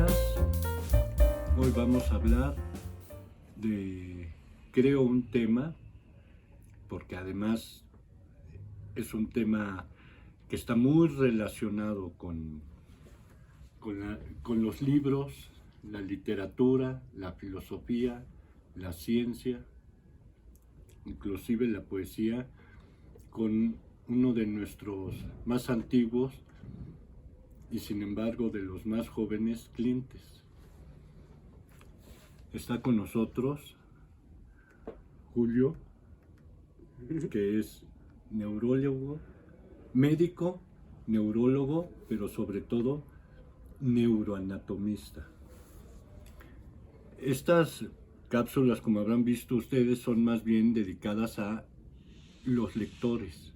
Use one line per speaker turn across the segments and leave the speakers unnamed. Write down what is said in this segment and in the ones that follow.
días. Hoy vamos a hablar creo, un tema, porque además es un tema que está muy relacionado con los libros, la literatura, la filosofía, la ciencia, inclusive la poesía, con uno de nuestros más antiguos y sin embargo de los más jóvenes clientes. Está con nosotros Julio, que es neurólogo, médico, neurólogo, pero sobre todo neuroanatomista. Estas cápsulas, como habrán visto ustedes, son más bien dedicadas a los lectores.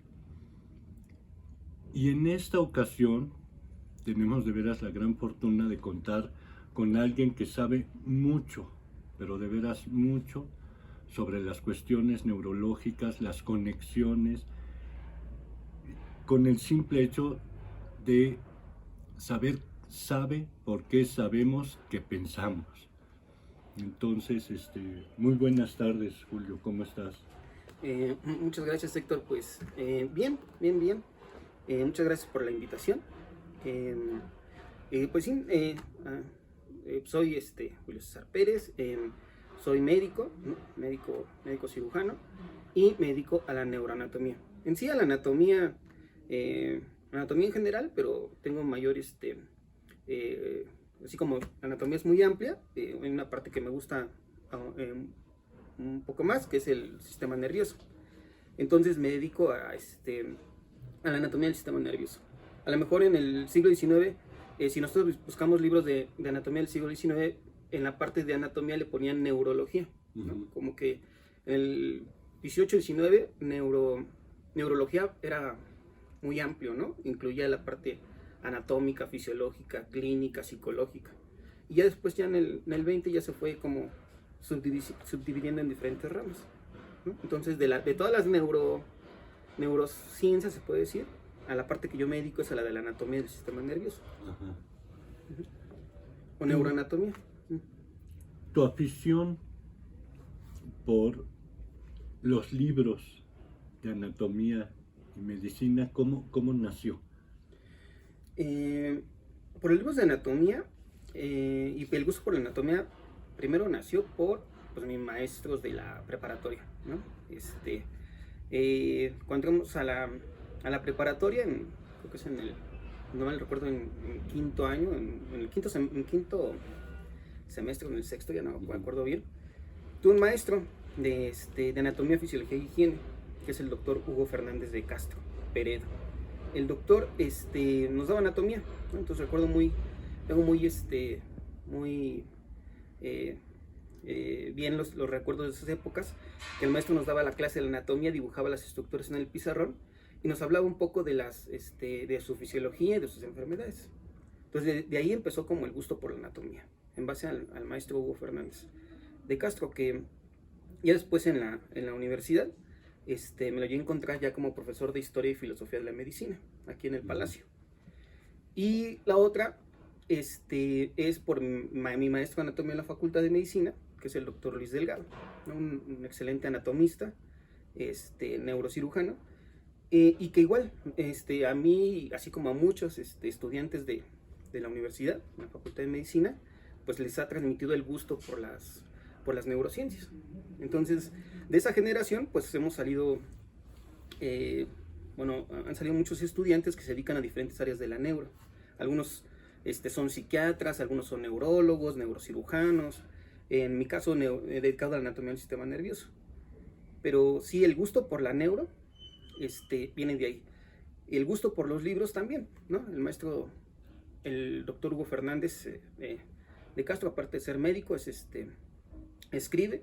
Y en esta ocasión tenemos de veras la gran fortuna de contar con alguien que sabe mucho, pero de veras mucho, sobre las cuestiones neurológicas, las conexiones, con el simple hecho de sabe por qué sabemos que pensamos. Entonces, muy buenas tardes, Julio, ¿cómo estás?
Muchas gracias, Héctor. Pues bien. Muchas gracias por la invitación. Pues sí, soy Julio César Pérez. Soy médico, ¿no? médico cirujano y me dedico a la neuroanatomía. En sí, a la anatomía en general, pero tengo mayor, así como la anatomía es muy amplia, hay una parte que me gusta un poco más, que es el sistema nervioso. Entonces me dedico a la anatomía del sistema nervioso. A lo mejor en el siglo XIX, si nosotros buscamos libros de anatomía del siglo XIX, en la parte de anatomía le ponían neurología, ¿no? Como que en el 18-19 neurología era muy amplio, ¿no? Incluía la parte anatómica, fisiológica, clínica, psicológica. Y ya después, ya en el 20 ya se fue como subdividiendo en diferentes ramas, ¿no? Entonces, de todas las neurociencias, se puede decir, a la parte que yo me dedico es a la de la anatomía del sistema nervioso. Ajá. O neuroanatomía.
Tu afición por los libros de anatomía y medicina, ¿cómo nació?
Por los libros de anatomía y el gusto por la anatomía, primero nació por mis maestros de la preparatoria, ¿no? Cuando entramos a la preparatoria, creo que es no mal recuerdo, en quinto año, en quinto semestre, en el sexto, ya no me acuerdo bien, tuve un maestro de anatomía, fisiología y higiene, que es el doctor Hugo Fernández de Castro Peredo. El doctor nos daba anatomía, ¿no? Entonces recuerdo tengo muy bien los recuerdos de esas épocas, que el maestro nos daba la clase de la anatomía, dibujaba las estructuras en el pizarrón y nos hablaba un poco de de su fisiología y de sus enfermedades. Entonces de ahí empezó como el gusto por la anatomía, en base al maestro Hugo Fernández de Castro, que ya después en la universidad me lo llegué a encontrar ya como profesor de Historia y Filosofía de la Medicina, aquí en el Palacio. Y la otra es por mi maestro de anatomía en la Facultad de Medicina, que es el doctor Luis Delgado, ¿no? un excelente anatomista, neurocirujano, y que igual a mí, así como a muchos estudiantes de la universidad, de la Facultad de Medicina, pues les ha transmitido el gusto por las neurociencias. Entonces, de esa generación, pues hemos salido, han salido muchos estudiantes que se dedican a diferentes áreas de la neuro. Algunos son psiquiatras, algunos son neurólogos, neurocirujanos. En mi caso, dedicado a la anatomía del sistema nervioso. Pero sí, el gusto por la neuro viene de ahí. Y el gusto por los libros también, ¿no? El maestro, el doctor Hugo Fernández de Castro, aparte de ser médico, escribe,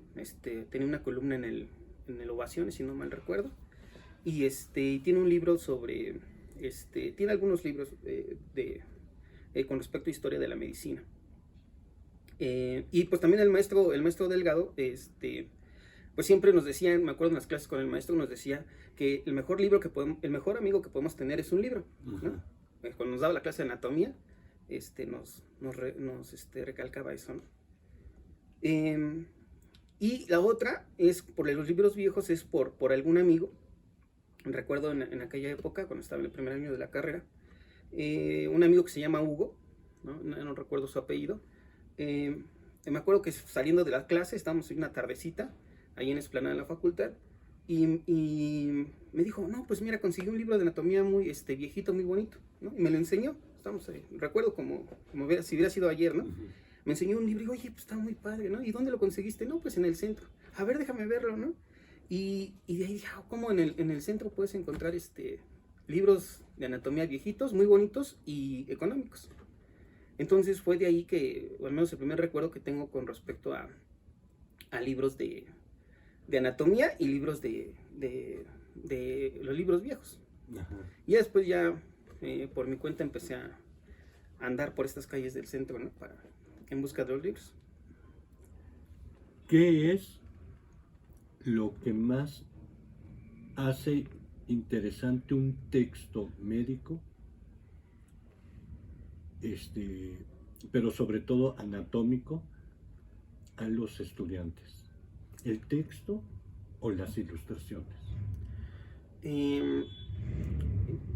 tiene una columna en el Ovaciones, si no mal recuerdo, y tiene un libro sobre, tiene algunos libros con respecto a historia de la medicina. Y pues también el maestro Delgado, pues siempre nos decía, me acuerdo en las clases con el maestro, nos decía que el mejor amigo que podemos tener es un libro, ¿no? Cuando nos daba la clase de anatomía, recalcaba eso, ¿no? Y la otra es por los libros viejos, es por algún amigo. Recuerdo en aquella época, cuando estaba en el primer año de la carrera, un amigo que se llama Hugo, no recuerdo su apellido. Me acuerdo que saliendo de la clase, estábamos en una tardecita, ahí en la explanada de la facultad, y me dijo, no, pues mira, conseguí un libro de anatomía muy viejito, muy bonito, ¿no? Y me lo enseñó. Estamos ahí, recuerdo como si hubiera sido ayer, ¿no? Me enseñó un libro y digo, oye, pues está muy padre, ¿no? ¿Y dónde lo conseguiste? No, pues en el centro. A ver, déjame verlo, ¿no? Y de ahí dije, ¿cómo en el centro puedes encontrar libros de anatomía viejitos, muy bonitos y económicos? Entonces fue de ahí que, o al menos el primer recuerdo que tengo con respecto a libros de anatomía y libros de los libros viejos. Ajá. Y después ya, por mi cuenta, empecé a andar por estas calles del centro, ¿no? En busca de los libros.
¿Qué es lo que más hace interesante un texto médico, pero sobre todo anatómico, a los estudiantes? ¿El texto o las ilustraciones?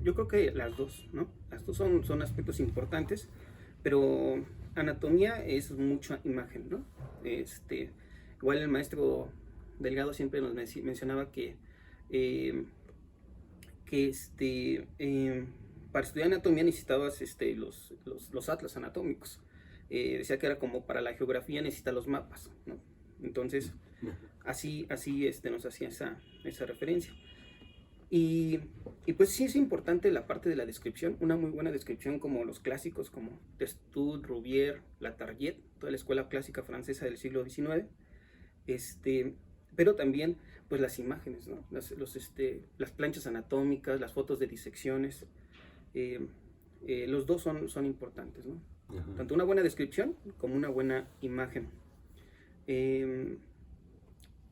Yo creo que las dos, ¿no? Las dos son aspectos importantes, pero anatomía es mucha imagen, ¿no? Igual el maestro Delgado siempre nos mencionaba que para estudiar anatomía necesitabas los atlas anatómicos. Decía que era como para la geografía necesita los mapas, ¿no? Entonces, así nos hacía esa referencia. Y pues sí es importante la parte de la descripción, una muy buena descripción como los clásicos como Testud, Rouvier, Latarjet, toda la escuela clásica francesa del siglo XIX, pero también pues las imágenes, ¿no? Las planchas anatómicas, las fotos de disecciones, los dos son importantes, ¿no? Uh-huh. Tanto una buena descripción como una buena imagen.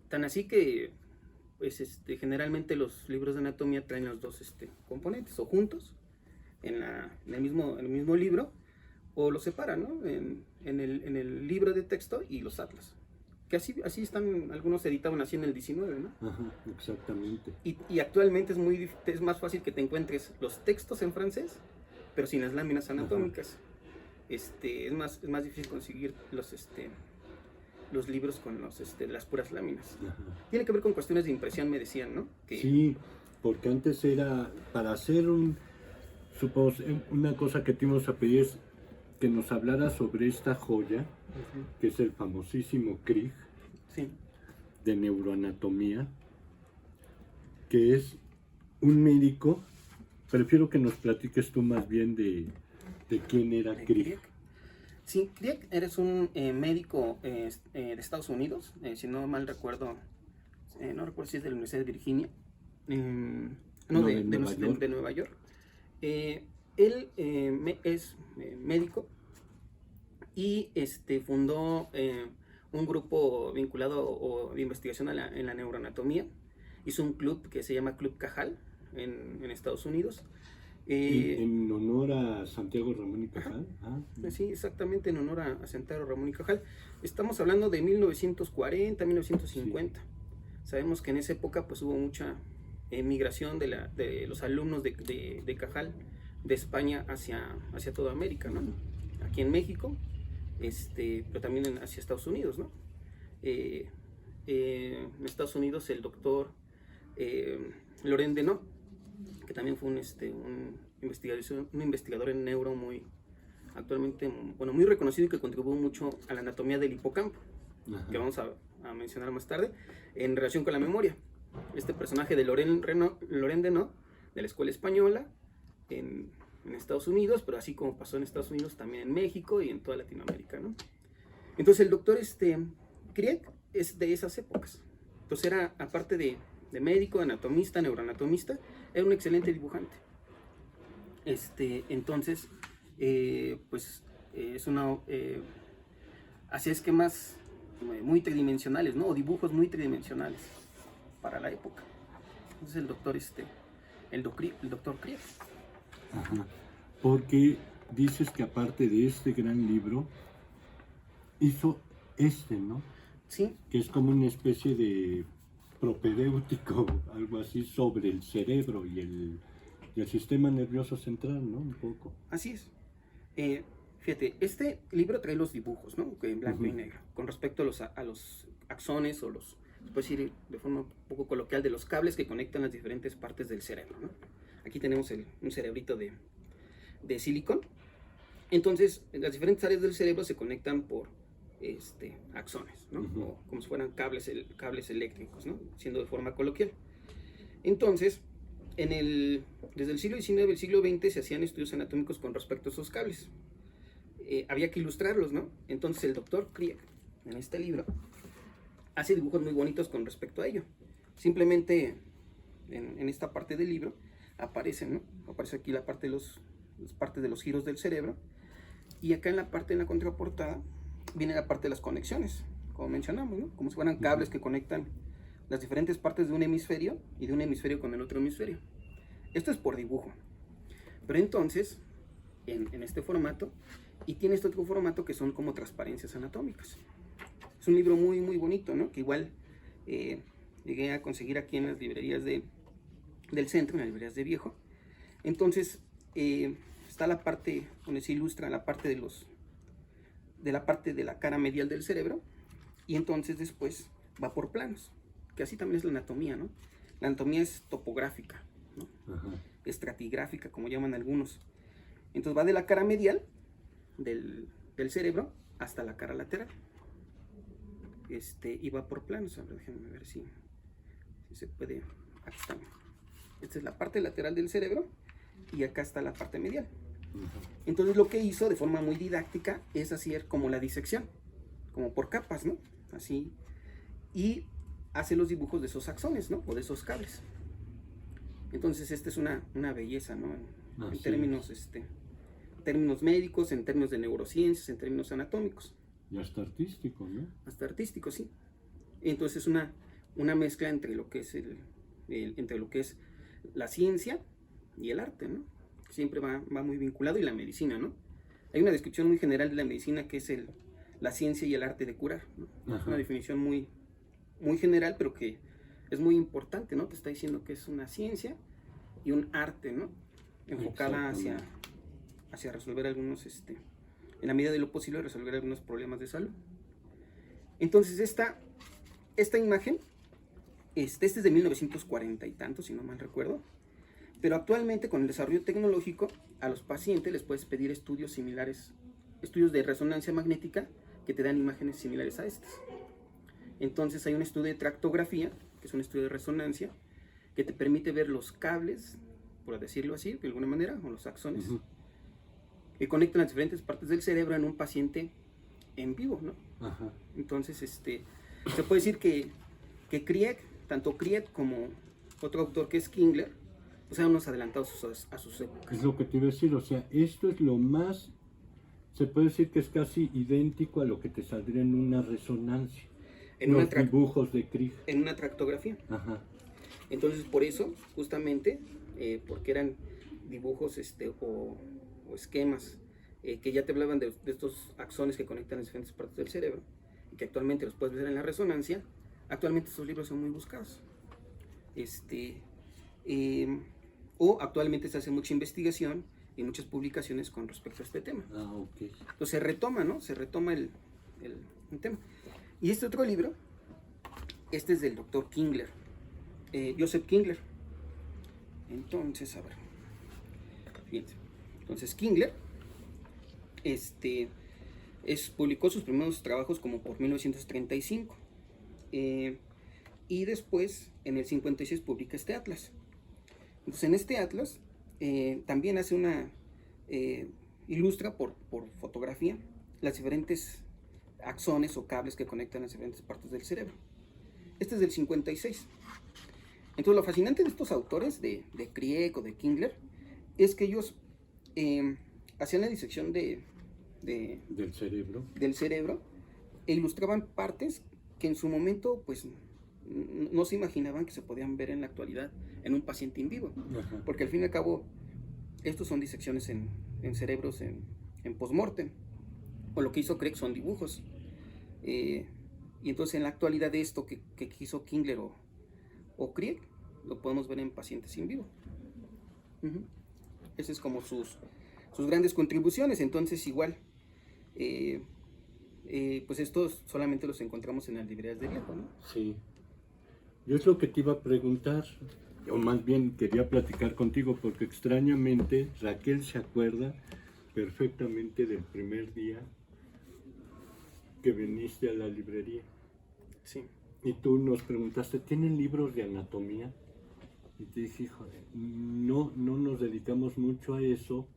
Tan así que pues generalmente los libros de anatomía traen los dos componentes o juntos en el mismo libro, o los separan, ¿no? en el libro de texto y los atlas, que así están, algunos editaban así en el 19, ¿no?
Ajá, exactamente.
Y actualmente es más fácil que te encuentres los textos en francés, pero sin las láminas anatómicas. Es más difícil conseguir los libros con las puras láminas. Ajá. Tiene que ver con cuestiones de impresión, me decían, ¿no?
Sí, porque antes era para hacer supongo, una cosa que te íbamos a pedir es que nos hablara sobre esta joya, uh-huh, que es el famosísimo Krieg,
sí,
de neuroanatomía, que es un médico. Prefiero que nos platiques tú más bien de quién era Krieg.
Sí, Krieg eres un médico de Estados Unidos, si no mal recuerdo, no recuerdo si es de la Universidad de Virginia, de Nueva York. Él es médico y fundó un grupo vinculado o de investigación en la neuroanatomía. Hizo un club que se llama Club Cajal en Estados Unidos.
¿En honor a Santiago Ramón y Cajal?
Sí, exactamente, en honor a Santiago Ramón y Cajal. Estamos hablando de 1940, 1950. Sí. Sabemos que en esa época pues hubo mucha migración de los alumnos de Cajal de España hacia toda América, ¿no? Aquí en México, pero también hacia Estados Unidos, ¿no? En Estados Unidos el doctor Laurent Denot, que también fue un investigador en neuro actualmente muy reconocido y que contribuyó mucho a la anatomía del hipocampo. Ajá, que vamos a mencionar más tarde, en relación con la memoria. Este personaje de Laurent Denot, de la escuela española, en Estados Unidos, pero así como pasó en Estados Unidos, también en México y en toda Latinoamérica, ¿no? Entonces el doctor Krieg es de esas épocas. Entonces era, aparte de médico, anatomista, neuroanatomista, era un excelente dibujante. Entonces, pues es hacía esquemas muy tridimensionales, ¿no? O dibujos muy tridimensionales para la época. Entonces el doctor Krieg.
Ajá. Porque dices que aparte de este gran libro, hizo ¿no?
Sí,
Que es como una especie de propedéutico, algo así, sobre el cerebro y el sistema nervioso central, ¿no? Un poco.
así es. Fíjate, este libro trae los dibujos, ¿no? Que en blanco y negro, con respecto a los axones o los, se puede decir de forma un poco coloquial, de los cables que conectan las diferentes partes del cerebro, ¿no? Aquí tenemos un cerebrito de silicón. Entonces, las diferentes áreas del cerebro se conectan por axones, ¿no? O como si fueran cables eléctricos, ¿no? Siendo de forma coloquial. Entonces, desde el siglo XIX y el siglo XX se hacían estudios anatómicos con respecto a esos cables. Había que ilustrarlos, ¿no? Entonces el doctor Krieg, en este libro, hace dibujos muy bonitos con respecto a ello. Simplemente en esta parte del libro aparecen, ¿no? Aparece aquí las partes de los giros del cerebro, y acá en la contraportada viene la parte de las conexiones, como mencionamos, ¿no? Como si fueran cables que conectan las diferentes partes de un hemisferio y de un hemisferio con el otro hemisferio. Esto es por dibujo. Pero entonces, en este formato, y tiene este otro formato que son como transparencias anatómicas. Es un libro muy, muy bonito, ¿no? Que igual llegué a conseguir aquí en las librerías del centro, en las librerías de Viejo. Entonces, está la parte donde se ilustra la parte de la cara medial del cerebro, y entonces después va por planos, que así también es la anatomía, ¿no? La anatomía es topográfica, ¿no? Estratigráfica, como llaman algunos. Entonces va de la cara medial del cerebro hasta la cara lateral. Y va por planos. A ver, déjenme ver si se puede. Aquí está. Esta es la parte lateral del cerebro y acá está la parte medial. Entonces lo que hizo de forma muy didáctica es hacer como la disección, como por capas, ¿no? Así. Y hace los dibujos de esos axones, ¿no? O de esos cables. Entonces esta es una belleza, ¿no? En términos médicos, en términos de neurociencias, en términos anatómicos.
Y hasta artístico, ¿no?
Hasta artístico, sí. Entonces una mezcla entre lo que es entre lo que es la ciencia y el arte, ¿no? Siempre va muy vinculado, y la medicina, ¿no? Hay una descripción muy general de la medicina que es la ciencia y el arte de curar, ¿no? Es una definición muy, muy general, pero que es muy importante, ¿no? Te está diciendo que es una ciencia y un arte, ¿no? Enfocada hacia resolver algunos, en la medida de lo posible, resolver algunos problemas de salud. Entonces esta imagen, este es de 1940 y tanto, si no mal recuerdo, pero actualmente con el desarrollo tecnológico a los pacientes les puedes pedir estudios similares, estudios de resonancia magnética que te dan imágenes similares a estas. Entonces hay un estudio de tractografía, que es un estudio de resonancia, que te permite ver los cables, por decirlo así, de alguna manera, o los axones, que conectan las diferentes partes del cerebro en un paciente en vivo, ¿no? Entonces, se puede decir que Krieg, tanto Krieg como otro autor que es Kingler, pues eran unos adelantados a sus épocas.
Es lo que te iba a decir, o sea, esto es lo más, se puede decir que es casi idéntico a lo que te saldría en una resonancia. En los dibujos de Krieg.
En una tractografía. Entonces, por eso, justamente, porque eran dibujos o esquemas que ya te hablaban de estos axones que conectan las diferentes partes del cerebro, y que actualmente los puedes ver en la resonancia, actualmente estos libros son muy buscados. O actualmente se hace mucha investigación y muchas publicaciones con respecto a este tema. Entonces se retoma, ¿no? Se retoma el tema. Y este otro libro, este es del doctor Kingler, Joseph Kingler. Entonces, a ver, fíjense. Entonces Kingler, publicó sus primeros trabajos como por 1935. Y después, en el 56, publica este atlas. Entonces, en este atlas, también hace ilustra por fotografía las diferentes axones o cables que conectan las diferentes partes del cerebro. Este es del 56. Entonces, lo fascinante de estos autores, de Krieg o de Kingler, es que ellos hacían la disección del cerebro e ilustraban partes que en su momento, pues, no se imaginaban que se podían ver en la actualidad en un paciente en vivo. Porque al fin y al cabo, estos son disecciones en en cerebros en post-mortem. O lo que hizo Craig son dibujos. Y entonces en la actualidad de esto que hizo Kingler o Craig, lo podemos ver en pacientes in vivo. Esas es como sus grandes contribuciones. Entonces igual, pues estos solamente los encontramos en las librerías de viejo, ¿no?
Sí. Yo es lo que te iba a preguntar, o más bien quería platicar contigo, porque extrañamente Raquel se acuerda perfectamente del primer día que viniste a la librería.
Sí.
Y tú nos preguntaste, ¿tienen libros de anatomía? Y te dije, híjole, no nos dedicamos mucho a eso,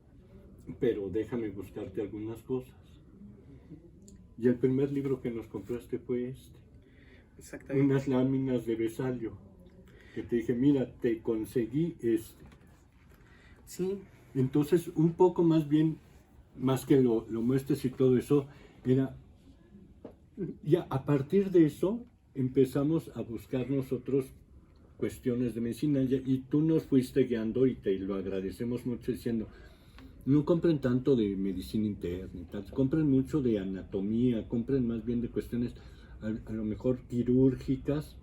pero déjame buscarte algunas cosas. Y el primer libro que nos compraste fue este.
Exactamente.
Unas láminas de Vesalio. Que te dije, mira, te conseguí este.
Sí.
Entonces, un poco más bien, más que lo muestres y todo eso, era... Ya a partir de eso empezamos a buscar nosotros cuestiones de medicina y tú nos fuiste guiando y te lo agradecemos mucho diciendo, no compren tanto de medicina interna y tal, compren mucho de anatomía, compren más bien de cuestiones a lo mejor quirúrgicas,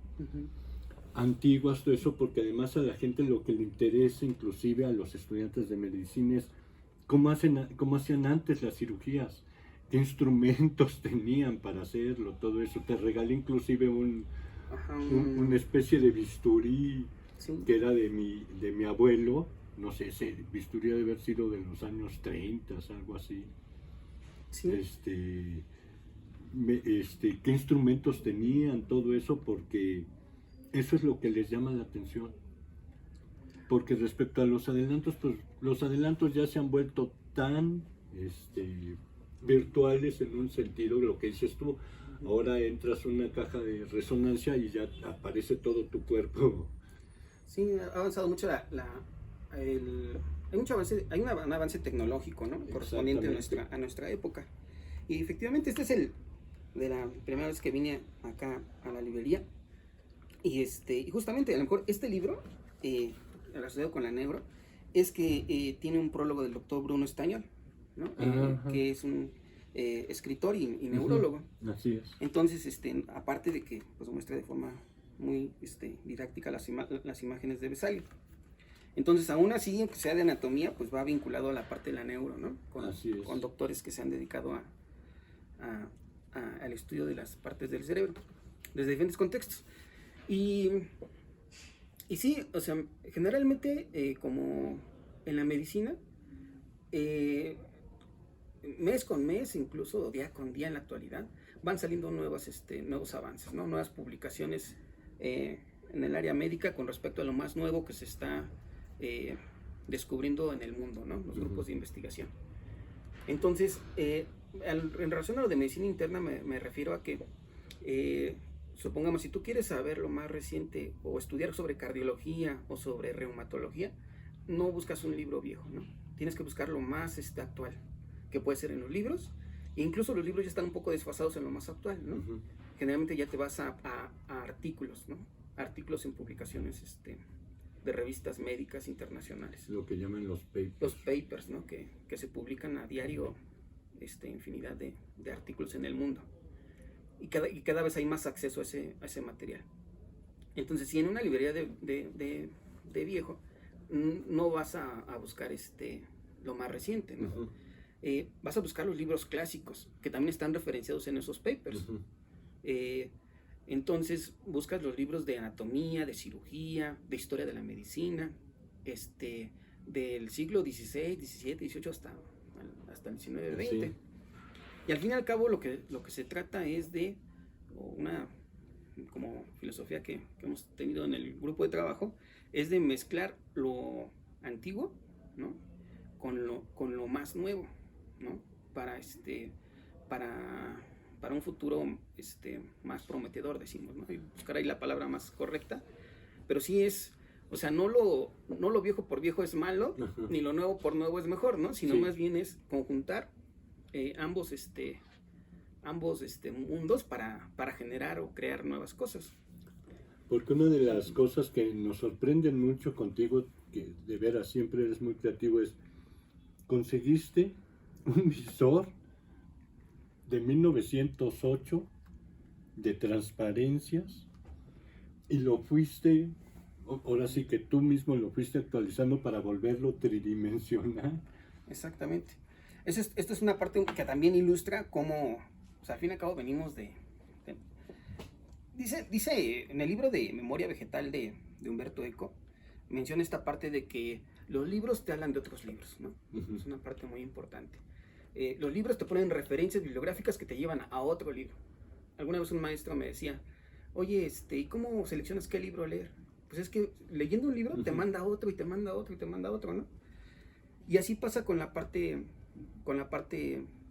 antiguas, todo eso, porque además a la gente lo que le interesa, inclusive a los estudiantes de medicina, es cómo hacían antes las cirugías, qué instrumentos tenían para hacerlo, todo eso. Te regalé inclusive una especie de bisturí, sí, que era de mi abuelo, no sé, ese bisturí debe haber sido de los años 30, algo así. Sí. Qué instrumentos tenían, todo eso, porque eso es lo que les llama la atención. Porque respecto a los adelantos, pues los adelantos ya se han vuelto tan virtuales en un sentido, lo que dices tú, ahora entras a una caja de resonancia y ya aparece todo tu cuerpo.
Sí, ha avanzado mucho hay mucho avance, hay un avance tecnológico, ¿no? Correspondiente a nuestra época. Y efectivamente este es de la primera vez que vine acá a la librería. Y justamente a lo mejor este libro, relacionado con la neuro, es que tiene un prólogo del doctor Bruno Estañol, ¿no? Que es un escritor y neurólogo.
Así es.
Entonces, aparte de que pues, muestra de forma muy didáctica las imágenes de Vesalio. Entonces, aún así, aunque sea de anatomía, pues va vinculado a la parte de la neuro, ¿no? Con doctores que se han dedicado al estudio de las partes del cerebro, desde diferentes contextos. Y sí, o sea, generalmente, como en la medicina, mes con mes, incluso día con día en la actualidad, van saliendo nuevos avances, ¿no? Nuevas publicaciones en el área médica con respecto a lo más nuevo que se está descubriendo en el mundo, ¿no? Los grupos de investigación. Entonces, en relación a lo de medicina interna, me refiero a que, supongamos, si tú quieres saber lo más reciente o estudiar sobre cardiología o sobre reumatología, no buscas un libro viejo, ¿no? Tienes que buscar lo más actual, que puede ser en los libros, e incluso los libros ya están un poco desfasados en lo más actual, ¿no? Generalmente ya te vas a artículos, ¿no? Artículos en publicaciones de revistas médicas internacionales.
Lo que llaman los papers.
Los papers, ¿no? Que se publican a diario, infinidad de artículos en el mundo. Y cada vez hay más acceso a ese material. Entonces, si en una librería de viejo, no vas a buscar lo más reciente, ¿no? Vas a buscar los libros clásicos, que también están referenciados en esos papers. Entonces, buscas los libros de anatomía, de cirugía, de historia de la medicina, del siglo XVI, XVII, XVIII hasta el XIX, XX. Sí. Y al fin y al cabo, lo que se trata es de una como filosofía que hemos tenido en el grupo de trabajo, es de mezclar lo antiguo, ¿no? con lo más nuevo, ¿no? Para un futuro más prometedor, decimos, ¿no? Y buscar ahí la palabra más correcta, pero sí es, o sea, no lo viejo por viejo es malo, ni lo nuevo por nuevo es mejor, ¿no? Sino más bien es conjuntar ambos mundos para generar o crear nuevas cosas.
Porque una de las cosas que nos sorprenden mucho contigo, que de veras siempre eres muy creativo, es conseguiste un visor de 1908 de transparencias y lo fuiste, ahora sí que tú mismo lo fuiste actualizando para volverlo tridimensional.
Exactamente. Esta es una parte que también ilustra cómo, o sea, al fin y al cabo venimos dice en el libro de Memoria Vegetal de Humberto Eco, menciona esta parte de que los libros te hablan de otros libros, ¿no?
Uh-huh.
Es una parte muy importante. Los libros te ponen referencias bibliográficas que te llevan a otro libro. Alguna vez un maestro me decía, oye, ¿y cómo seleccionas qué libro leer? Pues es que leyendo un libro te manda otro y te manda otro y te manda otro, ¿no? Y así pasa con la parte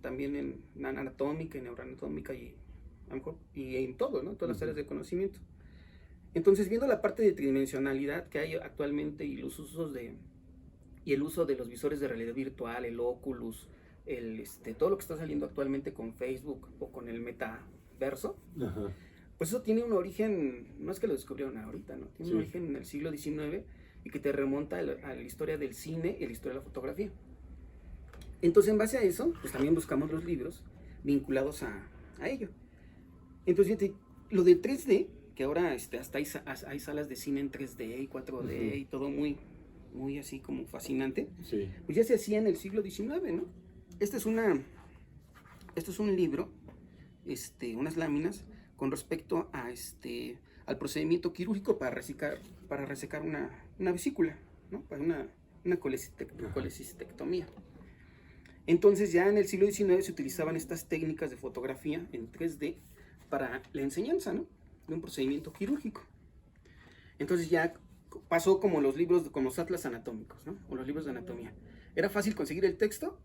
también en anatómica y neuroanatómica y a lo mejor y en todo, ¿no? Todas las áreas de conocimiento. Entonces, viendo la parte de tridimensionalidad que hay actualmente y los usos y el uso de los visores de realidad virtual, el Oculus, todo lo que está saliendo actualmente con Facebook o con el metaverso,
Ajá.
pues eso tiene un origen, no es que lo descubrieron ahorita, ¿no? Tiene un origen en el siglo XIX y que te remonta a la historia del cine y a la historia de la fotografía. Entonces, en base a eso, pues también buscamos los libros vinculados a ello. Entonces, fíjate, lo del 3D, que ahora hasta hay salas de cine en 3D y 4D y todo muy así como fascinante, pues ya se hacía en el siglo XIX, ¿no? Esto es un libro, unas láminas con respecto a al procedimiento quirúrgico para resecar una vesícula, ¿no? Para una colecistectomía. Entonces ya en el siglo XIX se utilizaban estas técnicas de fotografía en 3D para la enseñanza, ¿no? De un procedimiento quirúrgico. Entonces ya pasó como los libros, como los atlas anatómicos, ¿no? O los libros de anatomía. Era fácil conseguir el texto,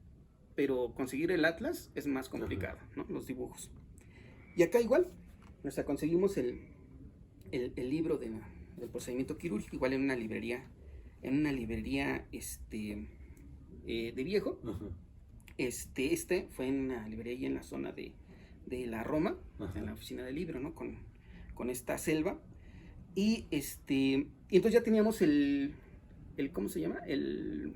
pero conseguir el atlas es más complicado, ¿no? Los dibujos. Y acá igual, o sea, conseguimos el libro del procedimiento quirúrgico, igual en una librería de viejo. Fue en una librería ahí en la zona de la Roma, en la oficina del libro, ¿no? Con esta selva. Y entonces ya teníamos ¿cómo se llama? El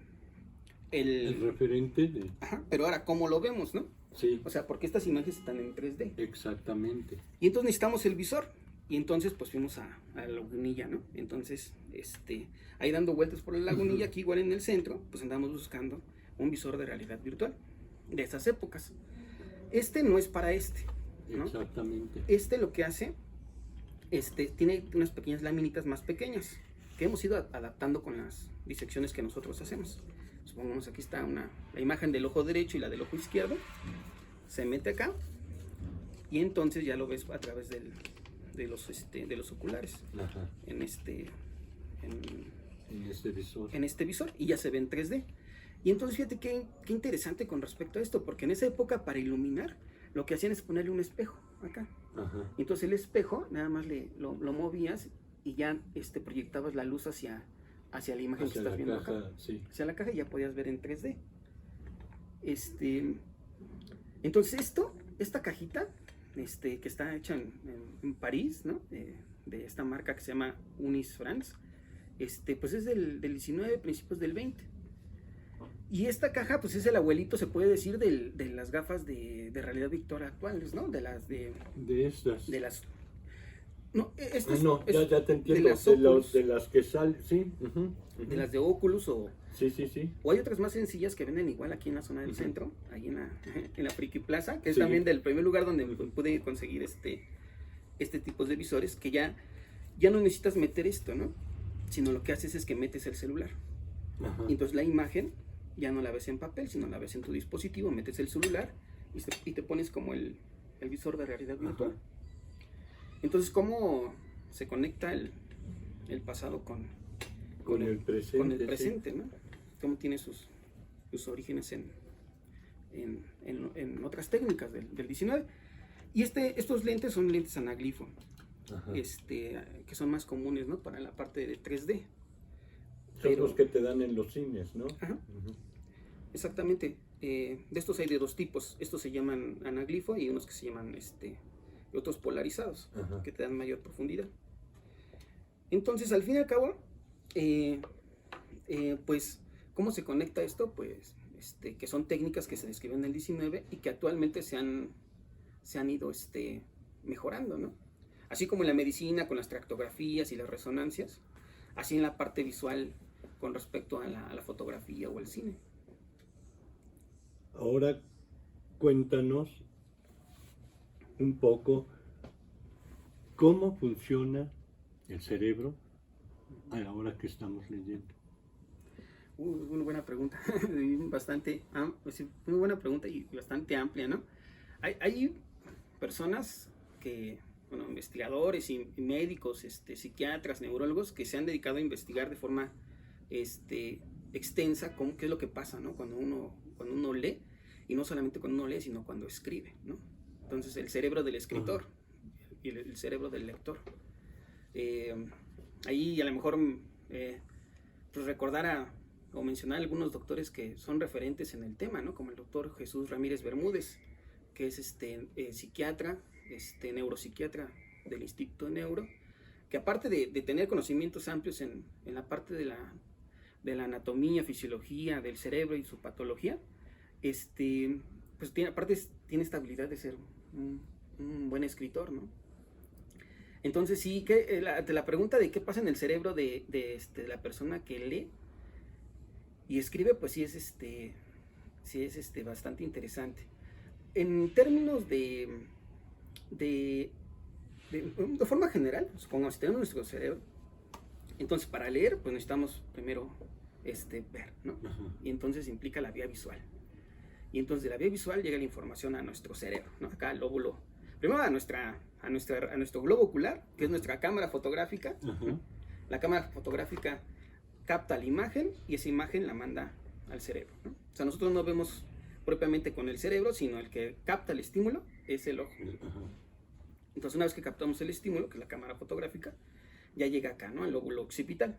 referente de...
Ajá, pero ahora, ¿cómo lo vemos, no?
Sí.
O sea, porque estas imágenes están en 3D.
Exactamente.
Y entonces necesitamos el visor. Y entonces, pues fuimos a la lagunilla, ¿no? Entonces, ahí dando vueltas por la lagunilla, aquí igual en el centro, pues andamos buscando un visor de realidad virtual de esas épocas. No es para ¿no?
Exactamente.
Lo que hace, tiene unas pequeñas laminitas más pequeñas que hemos ido adaptando con las disecciones que nosotros hacemos. Supongamos aquí está la imagen del ojo derecho y la del ojo izquierdo. Se mete acá y entonces ya lo ves a través de los oculares.
Ajá.
En este
visor.
En este visor y ya se ve en 3D. Y entonces fíjate qué interesante con respecto a esto, porque en esa época para iluminar lo que hacían es ponerle un espejo acá.
Ajá.
Entonces el espejo nada más lo movías y ya proyectabas la luz hacia la imagen que estás viendo acá.
Sí.
Hacia la caja y ya podías ver en 3D. Entonces esta cajita que está hecha en París, ¿no? De esta marca que se llama Unis France, pues es del 19, principios del 20. Y esta caja, pues es el abuelito, se puede decir, de las gafas de realidad virtual actuales, ¿no? De estas. De las... No, estas...
No, ya te entiendo. De las que salen, sí.
De las de Oculus o...
Sí.
O hay otras más sencillas que venden igual aquí en la zona del centro, ahí en la Friki Plaza, que es también del primer lugar donde pude conseguir este tipo de visores, que ya no necesitas meter esto, ¿no? Sino lo que haces es que metes el celular.
Ajá.
Y entonces la imagen ya no la ves en papel, sino la ves en tu dispositivo, metes el celular y te pones como el visor de realidad virtual. Ajá. Entonces, ¿cómo se conecta el pasado con el presente? Con el presente, ¿no? Cómo tiene sus orígenes en otras técnicas del 19. Y estos lentes son lentes anaglifo, que son más comunes, ¿no? Para la parte de 3D.
Son los que te dan en los cines, ¿no?
Ajá. Exactamente. De estos hay de dos tipos. Estos se llaman anaglifo y unos que se llaman otros polarizados, que te dan mayor profundidad. Entonces, al fin y al cabo, pues, ¿cómo se conecta esto? Pues, que son técnicas que se describen en el 19 y que actualmente se han ido mejorando, ¿no? Así como en la medicina con las tractografías y las resonancias, así en la parte visual con respecto a la fotografía o el cine.
Ahora cuéntanos un poco cómo funciona el cerebro a la hora que estamos leyendo.
Una buena pregunta, muy buena pregunta y bastante amplia, ¿no? Hay personas que, bueno, investigadores y médicos, psiquiatras, neurólogos, que se han dedicado a investigar de forma extensa qué es lo que pasa, ¿no? Cuando uno lee, y no solamente cuando uno lee, sino cuando escribe, ¿no? Entonces, el cerebro del escritor y el cerebro del lector. Ahí a lo mejor pues recordar o mencionar algunos doctores que son referentes en el tema, ¿no? Como el doctor Jesús Ramírez Bermúdez, que es psiquiatra, neuropsiquiatra del Instituto de Neuro, que aparte de tener conocimientos amplios en la parte de la anatomía, fisiología del cerebro y su patología, pues tiene esta habilidad de ser un buen escritor, ¿no? Entonces sí, la pregunta de qué pasa en el cerebro de la persona que lee y escribe, pues sí es bastante interesante. En términos de forma general, supongamos, si tenemos nuestro cerebro, entonces para leer, pues necesitamos primero ver, ¿no? Y entonces implica la vía visual. Y entonces de la vía visual llega la información a nuestro cerebro, ¿no? Acá al lóbulo, primero a nuestro globo ocular, que es nuestra cámara fotográfica, ¿no? La cámara fotográfica capta la imagen y esa imagen la manda al cerebro, ¿no? O sea, nosotros no vemos propiamente con el cerebro, sino el que capta el estímulo es el ojo. Entonces, una vez que captamos el estímulo, que es la cámara fotográfica, ya llega acá, ¿no? Al lóbulo occipital.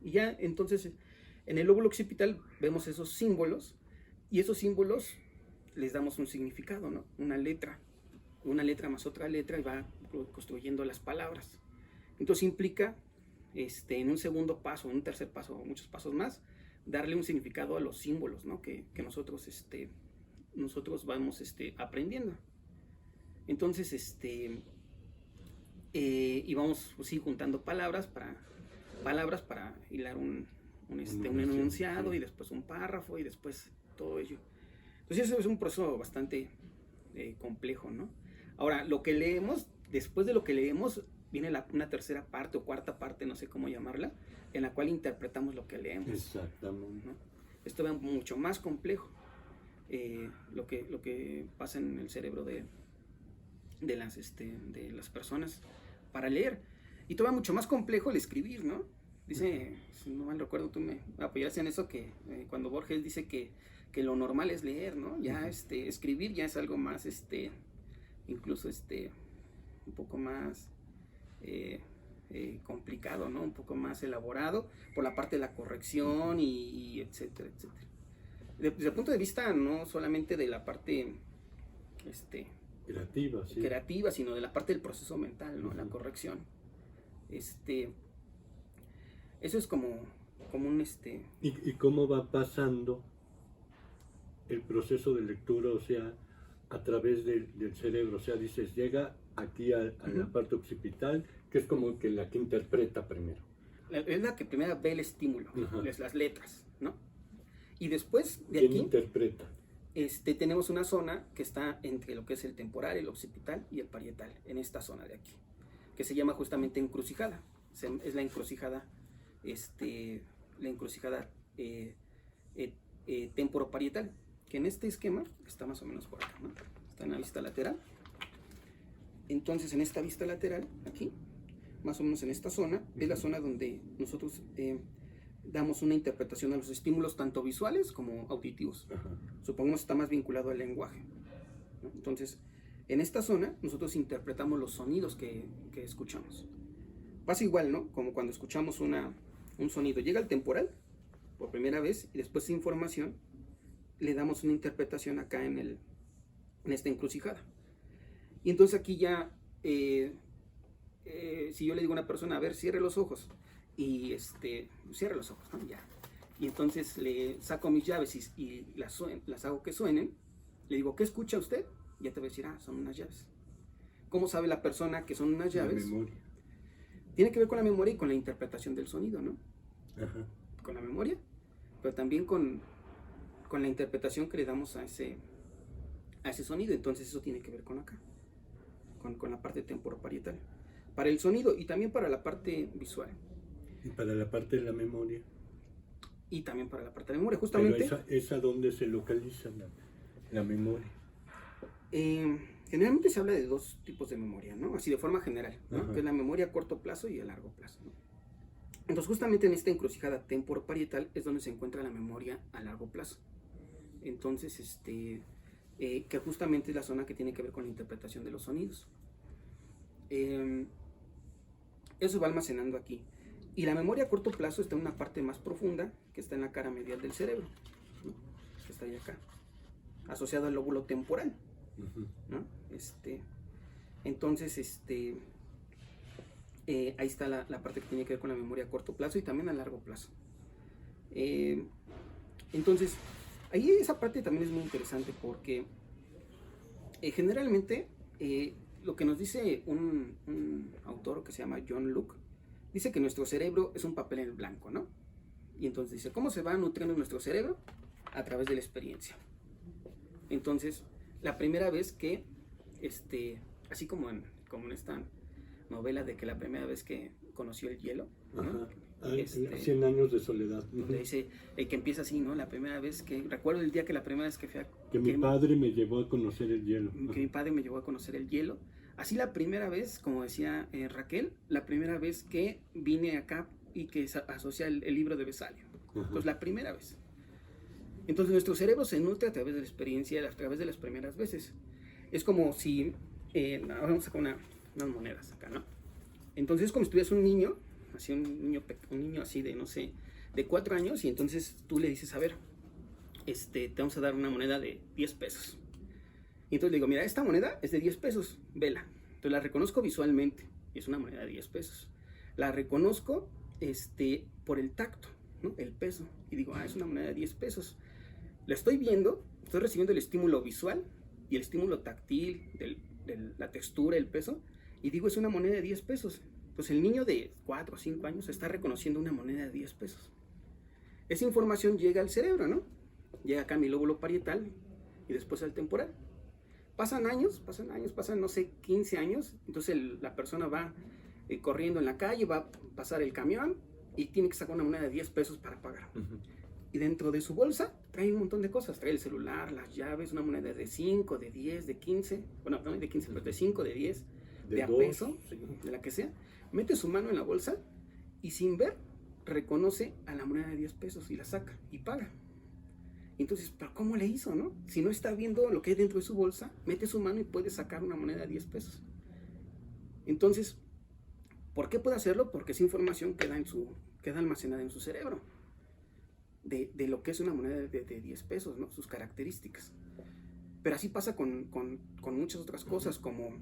Y ya, entonces, en el lóbulo occipital vemos esos símbolos, y esos símbolos les damos un significado, ¿no? Una letra más otra letra, y va construyendo las palabras. Entonces implica, en un segundo paso, en un tercer paso, muchos pasos más, darle un significado a los símbolos, ¿no? que nosotros vamos aprendiendo. Entonces, y vamos, pues, sí, juntando palabras para hilar un enunciado, y después un párrafo, y después todo ello. Entonces eso es un proceso bastante complejo, ¿no? Ahora, lo que leemos, después de lo que leemos, viene una tercera parte o cuarta parte, no sé cómo llamarla, en la cual interpretamos lo que leemos.
Exactamente.
¿No? Esto es mucho más complejo, lo que pasa en el cerebro de las personas para leer. Y todavía mucho más complejo el escribir, ¿no? Dice, si no mal recuerdo, tú me apoyas en eso, que cuando Borges dice que lo normal es leer, ¿no? Ya escribir ya es algo más, incluso un poco más complicado, ¿no? Un poco más elaborado por la parte de la corrección y etcétera, etcétera. Desde el punto de vista no solamente de la parte creativa, sino de la parte del proceso mental, ¿no? La corrección. Eso es como un
¿Y cómo va pasando el proceso de lectura, o sea, a través del cerebro? O sea, dices, llega aquí a la parte occipital, que es como que la que interpreta primero.
Es la que primero ve el estímulo, las letras, ¿no? Y después de
¿Quién
aquí
interpreta?
Tenemos una zona que está entre lo que es el temporal, el occipital y el parietal, en esta zona de aquí, que se llama justamente encrucijada. Es la encrucijada, temporoparietal, que en este esquema está más o menos por acá, ¿no? Está en la vista lateral. Entonces, en esta vista lateral, aquí, más o menos en esta zona, es la zona donde nosotros damos una interpretación a los estímulos, tanto visuales como auditivos. Supongamos que está más vinculado al lenguaje, ¿no? Entonces, en esta zona, nosotros interpretamos los sonidos que escuchamos. Pasa igual, ¿no? Como cuando escuchamos un sonido. Llega al temporal, por primera vez, y después de información, le damos una interpretación acá en esta encrucijada. Y entonces aquí ya, si yo le digo a una persona, a ver, cierre los ojos, y cierre los ojos, ¿no? Ya. y entonces le saco mis llaves y las hago que suenen, le digo, ¿qué escucha usted? Y ya te voy a decir, son unas llaves. ¿Cómo sabe la persona que son unas llaves?
La memoria.
Tiene que ver con la memoria y con la interpretación del sonido, ¿no?
Ajá.
Con la memoria, pero también con la interpretación que le damos a ese sonido. Entonces eso tiene que ver con acá, con la parte temporoparietal, para el sonido y también para la parte visual.
Y para la parte de la memoria.
Y también para la parte de la memoria, justamente.
Pero esa ¿dónde se localiza la memoria?
Generalmente se habla de dos tipos de memoria, ¿no? Así de forma general, ¿no? Que es la memoria a corto plazo y a largo plazo, ¿no? Entonces justamente en esta encrucijada temporoparietal es donde se encuentra la memoria a largo plazo. Entonces, que justamente es la zona que tiene que ver con la interpretación de los sonidos. Eso va almacenando aquí. Y la memoria a corto plazo está en una parte más profunda, que está en la cara medial del cerebro, ¿no? Que está ahí acá, asociado al lóbulo temporal, ¿no? Entonces, ahí está la parte que tiene que ver con la memoria a corto plazo y también a largo plazo. Entonces, ahí esa parte también es muy interesante porque generalmente lo que nos dice un autor que se llama John Luke, dice que nuestro cerebro es un papel en blanco, ¿no? Y entonces dice, ¿cómo se va nutriendo nuestro cerebro? A través de la experiencia. Entonces, la primera vez que, así como en esta novela de que la primera vez que conoció el hielo, ¿no?
100 años de soledad.
Donde dice, que empieza así, ¿no? La primera vez que, recuerdo el día que la primera vez que fui a...
Que mi padre me llevó a conocer el hielo.
Que mi padre me llevó a conocer el hielo. Así la primera vez, como decía Raquel, la primera vez que vine acá y que asocia el libro de Vesalio. Pues la primera vez. Entonces nuestro cerebro se nutre a través de la experiencia, a través de las primeras veces. Es como si, vamos a sacar unas monedas acá, ¿no? Entonces es como si tuvieras un niño, así un niño así de, no sé, de 4 años, y entonces tú le dices, a ver, te vamos a dar una moneda de 10 pesos. Y entonces le digo, mira, esta moneda es de 10 pesos, vela. Entonces la reconozco visualmente, y es una moneda de 10 pesos. La reconozco por el tacto, ¿no? El peso. Y digo, es una moneda de 10 pesos. La estoy viendo, estoy recibiendo el estímulo visual y el estímulo táctil, de la textura, el peso, y digo, es una moneda de 10 pesos. Pues el niño de 4 o 5 años está reconociendo una moneda de 10 pesos. Esa información llega al cerebro, ¿no? Llega acá a mi lóbulo parietal y después al temporal. Pasan años, no sé, 15 años, entonces la persona va corriendo en la calle, va a pasar el camión y tiene que sacar una moneda de 10 pesos para pagar. Y dentro de su bolsa trae un montón de cosas, trae el celular, las llaves, una moneda de 5, de 10, de 15, bueno, no de 15, pero de 5, de 10, de a peso, de la que sea. Mete su mano en la bolsa y sin ver reconoce a la moneda de 10 pesos y la saca y paga. Entonces, ¿pero cómo le hizo, no? Si no está viendo lo que hay dentro de su bolsa, mete su mano y puede sacar una moneda de 10 pesos. Entonces, ¿por qué puede hacerlo? Porque esa información queda almacenada en su cerebro. De lo que es una moneda de 10 pesos, ¿no? Sus características. Pero así pasa con muchas otras cosas, como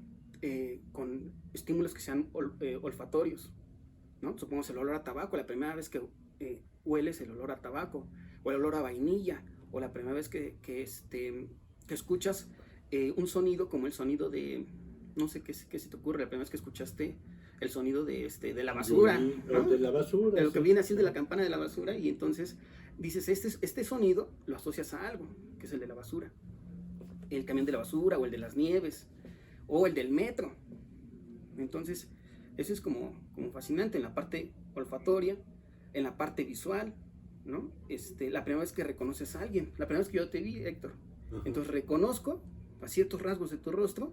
con estímulos que sean olfatorios, ¿no? Supongamos el olor a tabaco, la primera vez que hueles el olor a tabaco, o el olor a vainilla, o la primera vez que escuchas un sonido como el sonido de, no sé qué se te ocurre, la primera vez que escuchaste el sonido de la basura, ¿no?
De la basura.
De lo que viene así de la campana de la basura, y entonces dices, este sonido lo asocias a algo, que es el de la basura. El camión de la basura, o el de las nieves, o el del metro. Entonces, eso es como fascinante en la parte olfatoria, en la parte visual, ¿no? La primera vez que reconoces a alguien, la primera vez que yo te vi, Héctor. Entonces reconozco a ciertos rasgos de tu rostro,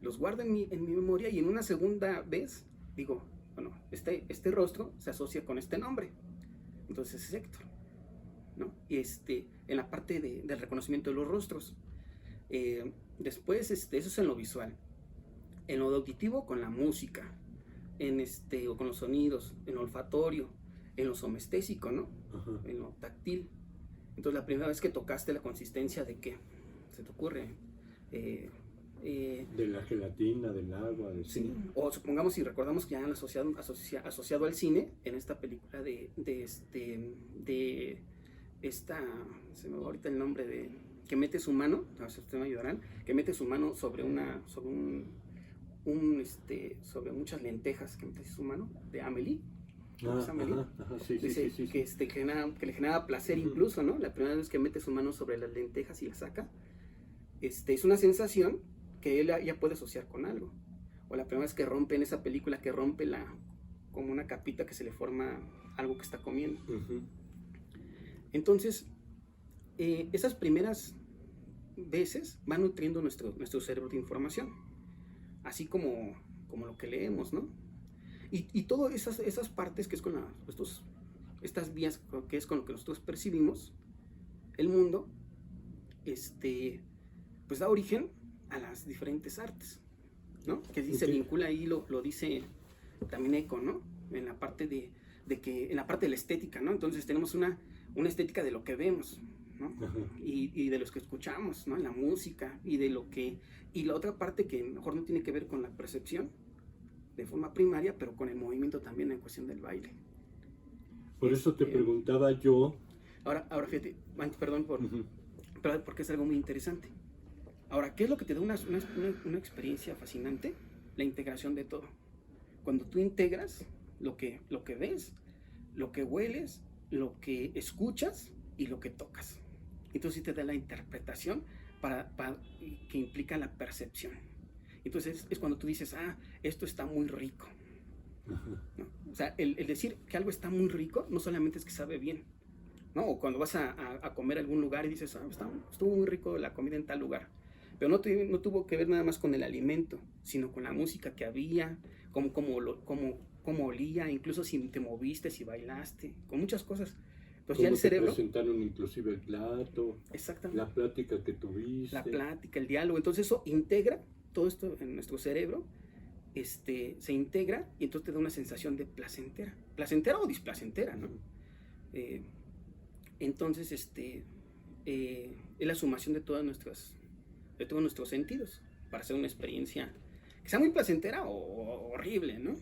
los guardo en mi memoria, y en una segunda vez digo, bueno, este rostro se asocia con este nombre, entonces es Héctor, ¿no? Y en la parte del reconocimiento de los rostros. Después, eso es en lo visual. En lo auditivo, con la música, o con los sonidos, en lo olfatorio, en lo somestésico, ¿no? En lo táctil. Entonces, la primera vez que tocaste, la consistencia de qué se te ocurre.
De la gelatina, del agua,
sí. O supongamos, si recordamos que ya han asociado al cine en esta película de se me va ahorita el nombre de, que mete su mano, a ver si ustedes me ayudarán, que mete su mano sobre sobre muchas lentejas, que mete su mano, de Amélie.
Sí,
dice
sí.
Que le generaba placer incluso, ¿no? La primera vez que mete su mano sobre las lentejas y las saca, es una sensación que él ya puede asociar con algo. O la primera vez que rompe en esa película, que rompe como una capita que se le forma algo que está comiendo. Entonces, esas primeras veces van nutriendo nuestro cerebro de información, así como lo que leemos, ¿no? Y todas esas partes que es con estas vías que es con lo que nosotros percibimos el mundo, pues da origen a las diferentes artes, ¿no? Que se vincula ahí, lo dice también Eco, ¿no? En la parte en la parte de la estética, ¿no? Entonces tenemos una estética de lo que vemos, ¿no? Y de los que escuchamos, ¿no? La música y la otra parte que mejor no tiene que ver con la percepción de forma primaria, pero con el movimiento también en cuestión del baile.
Por eso te preguntaba yo.
Ahora fíjate, perdón porque es algo muy interesante. Ahora, ¿qué es lo que te da una experiencia fascinante? La integración de todo. Cuando tú integras lo que ves, lo que hueles, lo que escuchas y lo que tocas. Entonces sí te da la interpretación que implica la percepción. Entonces es cuando tú dices, esto está muy rico, ¿no? O sea, el decir que algo está muy rico no solamente es que sabe bien, ¿no? O cuando vas a comer a algún lugar y dices, estuvo muy rico la comida en tal lugar, pero no tuvo que ver nada más con el alimento, sino con la música que había, cómo olía, incluso si te moviste, si bailaste, con muchas cosas. Entonces ya el cerebro...
presentaron inclusive el plato,
exactamente,
la plática que tuviste.
La plática, el diálogo. Entonces eso integra todo esto en nuestro cerebro, se integra y entonces te da una sensación de placentera o displacentera, ¿no? Entonces es la sumación de todos nuestros sentidos para hacer una experiencia que sea muy placentera o horrible, ¿no?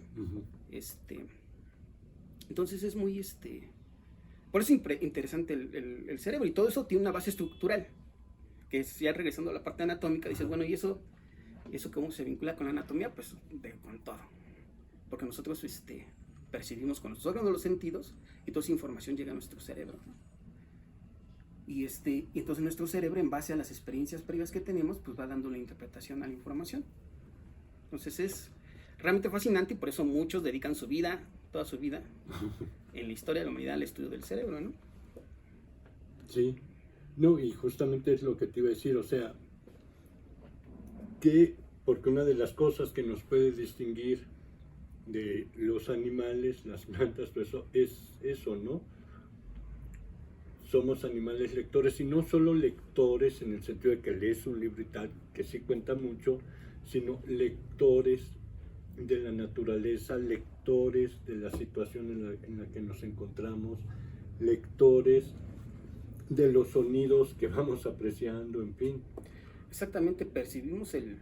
Entonces es muy por eso es interesante el cerebro, y todo eso tiene una base estructural, que es, ya regresando a la parte anatómica, dices, bueno, ¿y eso cómo se vincula con la anatomía? Pues con todo, porque nosotros percibimos con nuestros órganos los sentidos y toda esa información llega a nuestro cerebro, ¿no? Y entonces nuestro cerebro, en base a las experiencias previas que tenemos, pues va dando la interpretación a la información. Entonces es realmente fascinante, y por eso muchos dedican toda su vida en la historia de la humanidad al estudio del cerebro, ¿no?
Sí, no, y justamente es lo que te iba a decir, o sea, porque una de las cosas que nos puede distinguir de los animales, las plantas, todo eso, es eso, ¿no? Somos animales lectores, y no solo lectores en el sentido de que lees un libro y tal, que sí cuenta mucho, sino lectores de la naturaleza, lectores de la situación en la que nos encontramos, lectores de los sonidos que vamos apreciando, en fin.
Exactamente, percibimos el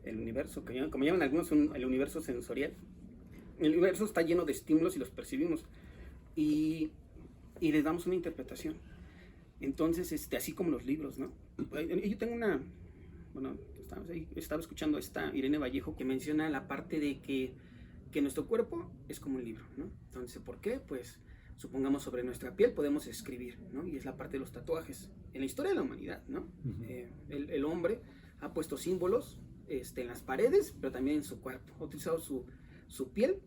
universo, como llaman algunos, el universo sensorial. El universo está lleno de estímulos y los percibimos y les damos una interpretación. Entonces, así como los libros, ¿no? Yo tengo estaba escuchando a esta Irene Vallejo, que menciona la parte de que nuestro cuerpo es como un libro, ¿no? Entonces, ¿por qué? Pues supongamos sobre nuestra piel podemos escribir, ¿no? Y es la parte de los tatuajes. En la historia de la humanidad, ¿no? El hombre ha puesto símbolos en las paredes, pero también en su cuerpo. Ha utilizado su piel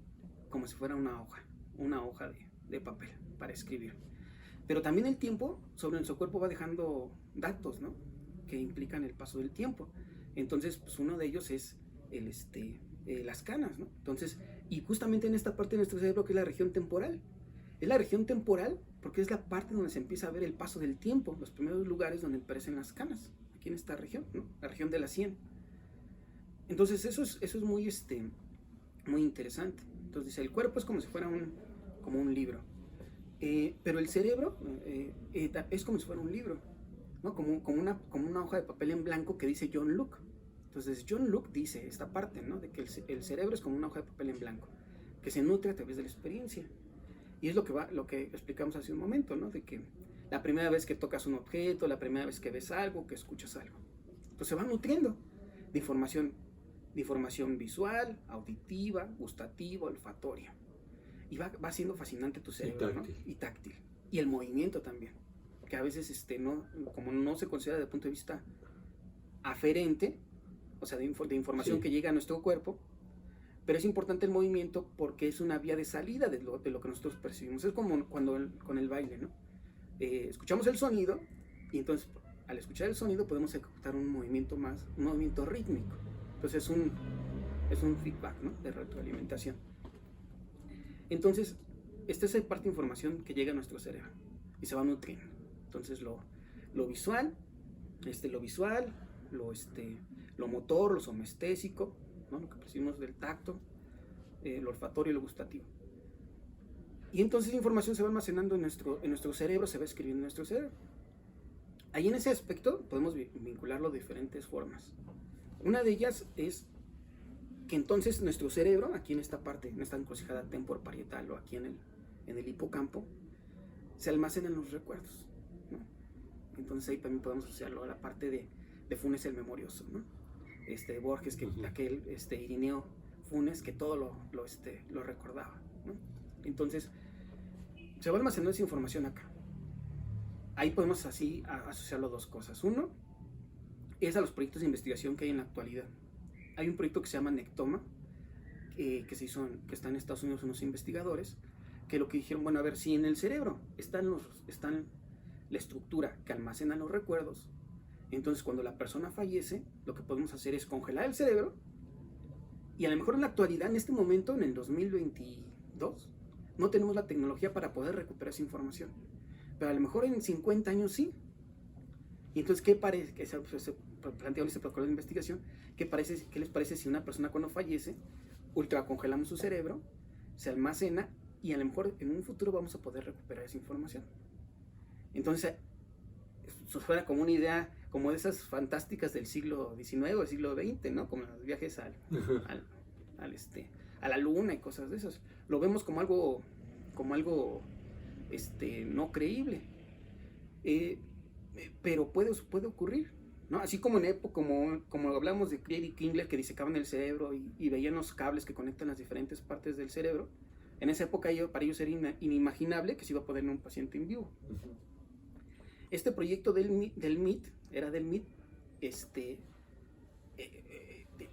como si fuera una hoja de papel para escribir. Pero también el tiempo sobre nuestro cuerpo va dejando datos, ¿no? Que implican el paso del tiempo. Entonces, pues uno de ellos es las canas, ¿no? Entonces, y justamente en esta parte de nuestro cerebro, que es la región temporal. Es la región temporal porque es la parte donde se empieza a ver el paso del tiempo, los primeros lugares donde aparecen las canas, aquí en esta región, ¿no? La región de la sien. Entonces, eso es muy, muy interesante. Entonces, dice, el cuerpo es como si fuera como un libro. Pero el cerebro es como si fuera un libro, ¿no? Como una hoja de papel en blanco que dice John Locke. Entonces John Locke dice esta parte, ¿no? De que el cerebro es como una hoja de papel en blanco que se nutre a través de la experiencia. Y es lo que explicamos hace un momento, ¿no? De que la primera vez que tocas un objeto, la primera vez que ves algo, que escuchas algo. Entonces se va nutriendo de información visual, auditiva, gustativa, olfatoria. Y va siendo fascinante tu cerebro, ¿no? Y táctil. Y el movimiento también. Que a veces, como no se considera desde el punto de vista aferente, o sea, de información que llega a nuestro cuerpo, pero es importante el movimiento porque es una vía de salida de lo que nosotros percibimos. Es como con el baile, ¿no? Escuchamos el sonido y entonces al escuchar el sonido podemos ejecutar un movimiento rítmico. Entonces es un feedback, ¿no? De retroalimentación. Entonces, esta es parte de información que llega a nuestro cerebro y se va nutriendo. Entonces lo visual, lo motor, lo somestésico, ¿no? Lo que percibimos del tacto, lo olfatorio y lo gustativo. Y entonces la información se va almacenando en nuestro cerebro, se va escribiendo en nuestro cerebro. Ahí en ese aspecto podemos vincularlo de diferentes formas. Una de ellas es que entonces nuestro cerebro, aquí en esta parte, en esta encrucijada temporoparietal o aquí en el hipocampo, se almacenan los recuerdos, ¿no? Entonces ahí también podemos asociarlo a la parte de Funes el memorioso, ¿no? Borges, aquel Irineo Funes, que todo lo recordaba, ¿no? Entonces se va almacenando esa información acá. Ahí podemos así asociarlo a dos cosas. Uno es a los proyectos de investigación que hay en la actualidad. Hay un proyecto que se llama Nectoma, que está en Estados Unidos, unos investigadores, que lo que dijeron, bueno, a ver, si en el cerebro están la estructura que almacena los recuerdos, entonces cuando la persona fallece, lo que podemos hacer es congelar el cerebro, y a lo mejor en la actualidad, en este momento, en el 2022, no tenemos la tecnología para poder recuperar esa información, pero a lo mejor en 50 años sí. Y entonces, ¿qué parece? Que se planteó este protocolo de investigación, ¿qué les parece si una persona cuando fallece, ultracongelamos su cerebro, se almacena, y a lo mejor en un futuro vamos a poder recuperar esa información? Entonces, eso fuera como una idea, como de esas fantásticas del siglo XIX o del siglo XX, ¿no? Como los viajes a la luna y cosas de esas. Lo vemos como algo no creíble. Pero puede ocurrir, ¿no? Así como como hablamos de Krieg y Kindler, que disecaban el cerebro y veían los cables que conectan las diferentes partes del cerebro. En esa época para ellos era inimaginable que se iba a poder en un paciente en vivo. Este proyecto del MIT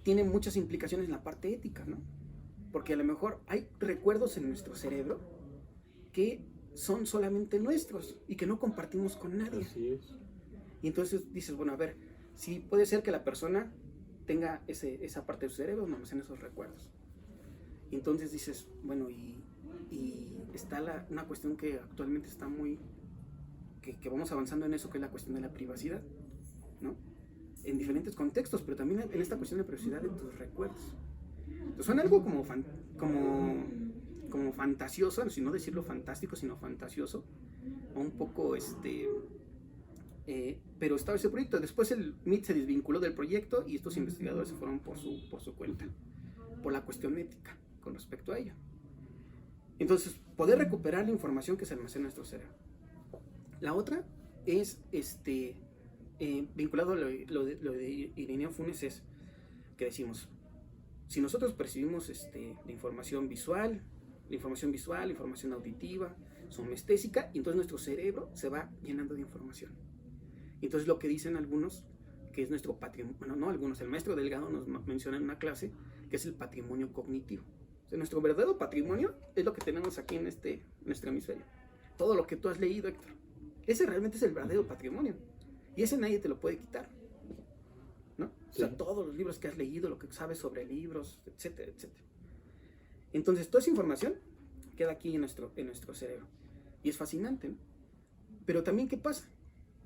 tiene muchas implicaciones en la parte ética, ¿no? Porque a lo mejor hay recuerdos en nuestro cerebro que son solamente nuestros y que no compartimos con nadie.
Así es.
Y entonces dices, bueno, a ver, sí puede ser que la persona tenga esa parte de su cerebro donde almacena esos recuerdos. Y entonces dices, bueno, y está una cuestión que actualmente está que vamos avanzando en eso, que es la cuestión de la privacidad, ¿no? En diferentes contextos, pero también en esta cuestión de privacidad de tus recuerdos. Entonces suena algo como fantasioso, si no decirlo fantástico, sino fantasioso, un poco pero estaba ese proyecto. Después el MIT se desvinculó del proyecto y estos investigadores se fueron por su cuenta, por la cuestión ética con respecto a ello. Entonces, poder recuperar la información que se almacena en nuestro cerebro. La otra es vinculado a lo de Irineo Funes, es que decimos, si nosotros percibimos la información visual, información auditiva, somestésica, y entonces nuestro cerebro se va llenando de información. Entonces lo que dicen algunos, que es nuestro patrimonio, bueno, no algunos, el maestro Delgado nos menciona en una clase, que es el patrimonio cognitivo. O sea, nuestro verdadero patrimonio es lo que tenemos aquí en nuestro hemisferio. Todo lo que tú has leído, Héctor. Ese realmente es el verdadero patrimonio. Y ese nadie te lo puede quitar, ¿no? Sí. O sea, todos los libros que has leído, lo que sabes sobre libros, etcétera, etcétera. Entonces, toda esa información queda aquí en nuestro cerebro. Y es fascinante, ¿no? Pero también, ¿qué pasa?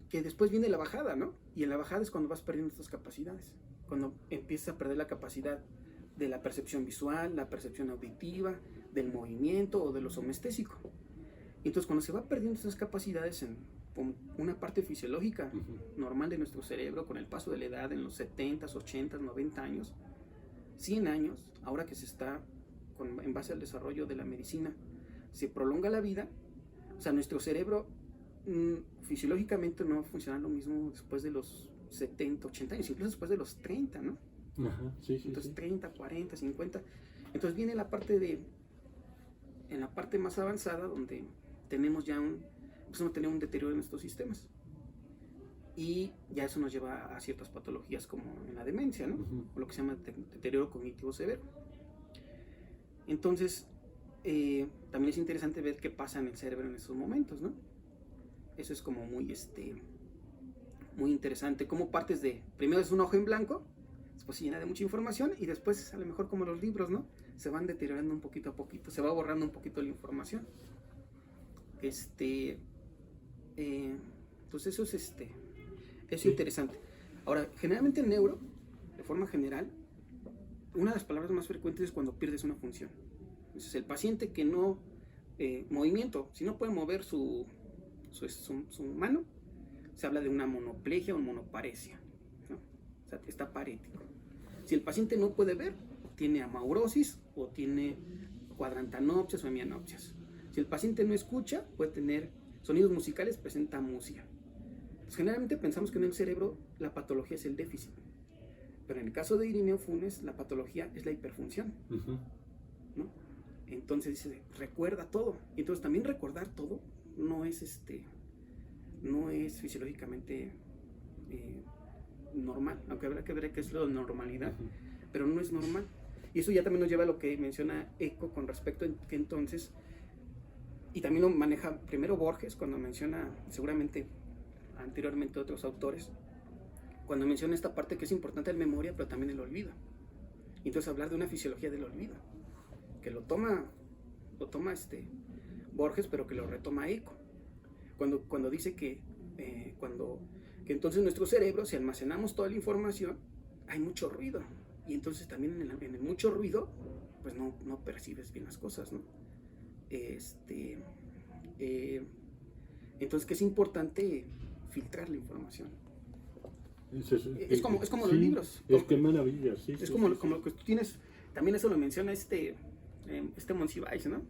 Que después viene la bajada, ¿no? Y en la bajada es cuando vas perdiendo estas capacidades. Cuando empiezas a perder la capacidad de la percepción visual, la percepción auditiva, del movimiento o de lo somestésico. Entonces, cuando se va perdiendo estas capacidades en una parte fisiológica normal de nuestro cerebro, con el paso de la edad en los 70, 80, 90 años, 100 años, ahora que se está, en base al desarrollo de la medicina, se prolonga la vida. O sea, nuestro cerebro fisiológicamente no va a funcionar lo mismo después de los 70, 80 años, incluso después de los 30, ¿no?
Ajá, sí, sí,
Entonces
sí.
30, 40, 50. Entonces viene en la parte más avanzada donde tenemos ya empezamos a tener un deterioro en estos sistemas. Y ya eso nos lleva a ciertas patologías como en la demencia, ¿no? O lo que se llama deterioro cognitivo severo. Entonces, también es interesante ver qué pasa en el cerebro en esos momentos, ¿no? Eso es como muy interesante. Cómo partes primero es un ojo en blanco, después se llena de mucha información y después, a lo mejor como los libros, ¿no? Se van deteriorando un poquito a poquito, se va borrando un poquito la información. Pues eso es interesante. Ahora, generalmente en neuro, de forma general, una de las palabras más frecuentes es cuando pierdes una función. Entonces, el paciente que no movimiento, si no puede mover su mano, se habla de una monoplegia o monoparesia, ¿no? O sea, está parético. Si el paciente no puede ver, tiene amaurosis o tiene cuadrantanopsias o hemianopsias. Si el paciente no escucha, puede tener sonidos musicales, presenta amusia. Pues generalmente pensamos que en el cerebro la patología es el déficit, pero en el caso de Irineo Funes la patología es la hiperfunción, ¿no? Entonces recuerda todo. Entonces también recordar todo no es fisiológicamente normal, aunque habrá que ver qué es lo de normalidad, pero no es normal. Y eso ya también nos lleva a lo que menciona Eco con respecto a que entonces, y también lo maneja primero Borges cuando menciona, seguramente anteriormente otros autores, cuando menciona esta parte que es importante la memoria, pero también el olvido. Y entonces hablar de una fisiología del olvido, que lo toma Borges, pero que lo retoma Eco. Cuando dice que entonces en nuestro cerebro, si almacenamos toda la información, hay mucho ruido. Y entonces también en el mucho ruido, pues no percibes bien las cosas, ¿no? Entonces que es importante filtrar la información. Es como
Sí,
los libros.
Es que maravilla, sí.
Es como lo que tú tienes, también eso lo menciona Monsiváis, ¿no?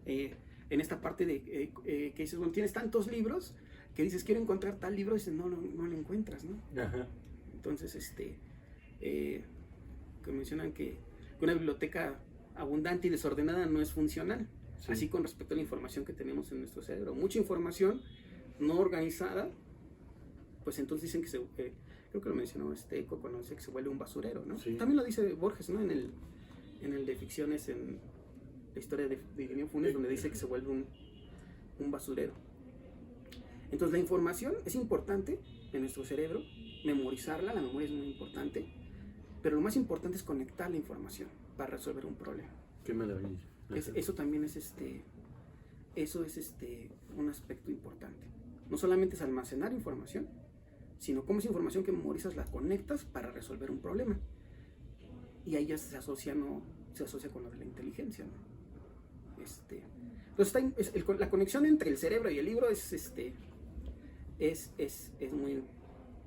En esta parte que dices, bueno, tienes tantos libros que dices, quiero encontrar tal libro, y dices, no lo encuentras, ¿no?
Ajá.
Entonces, que mencionan que una biblioteca abundante y desordenada no es funcional. Sí. Así con respecto a la información que tenemos en nuestro cerebro. Mucha información no organizada, pues entonces dicen que creo que lo mencionó Eco cuando dice que se vuelve un basurero, ¿no? Sí. También lo dice Borges, ¿no? En el de ficciones, en la historia de Irineo Funes, donde dice que se vuelve un basurero. Entonces la información es importante en nuestro cerebro, memorizarla, la memoria es muy importante, pero lo más importante es conectar la información para resolver un problema.
Qué maravilla.
Eso también es un aspecto importante. No solamente es almacenar información, sino cómo esa información que memorizas la conectas para resolver un problema. Y ahí ya se asocia con lo de la inteligencia, ¿no? Entonces la conexión entre el cerebro y el libro es muy,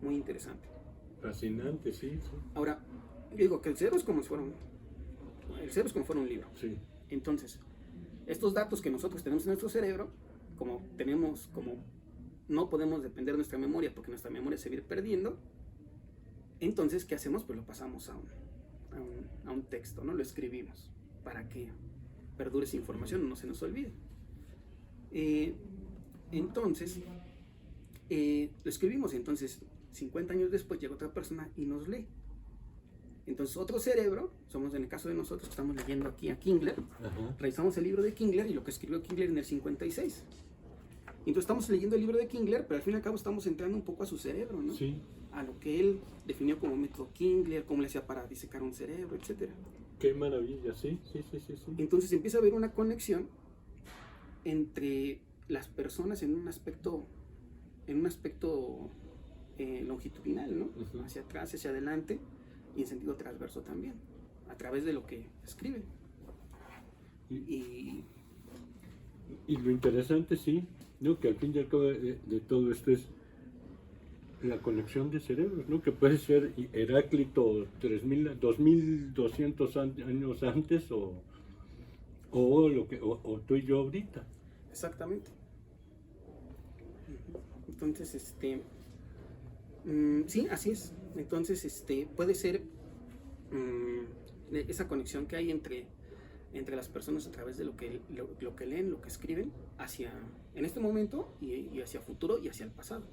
muy interesante.
Fascinante, sí.
Ahora, digo que el cerebro es como si fuera un libro.
Sí.
Entonces, estos datos que nosotros tenemos en nuestro cerebro, como no podemos depender de nuestra memoria porque nuestra memoria se va a ir perdiendo, entonces, ¿qué hacemos? Pues lo pasamos a un texto, ¿no? Lo escribimos para que perdure esa información, no se nos olvide. Entonces, lo escribimos, entonces 50 años después llega otra persona y nos lee. Entonces otro cerebro, somos en el caso de nosotros que estamos leyendo aquí a Kingler, revisamos el libro de Kingler y lo que escribió Kingler en el 56. Entonces estamos leyendo el libro de Kingler, pero al fin y al cabo estamos entrando un poco a su cerebro, ¿no?
Sí.
A lo que él definió como método Kingler, cómo le hacía para disecar un cerebro, etc.
Qué maravilla, sí.
Entonces empieza a haber una conexión entre las personas en un aspecto longitudinal, ¿no? Hacia atrás, hacia adelante y en sentido transverso también, a través de lo que escribe. Y
lo interesante, sí, ¿no? Que al fin y al cabo de todo esto es la conexión de cerebros, ¿no? Que puede ser Heráclito 2200 años antes o o tú y yo ahorita.
Exactamente. Entonces, sí, así es. Entonces, puede ser esa conexión que hay entre las personas a través de lo que leen, lo que escriben, en este momento y hacia futuro y hacia el pasado.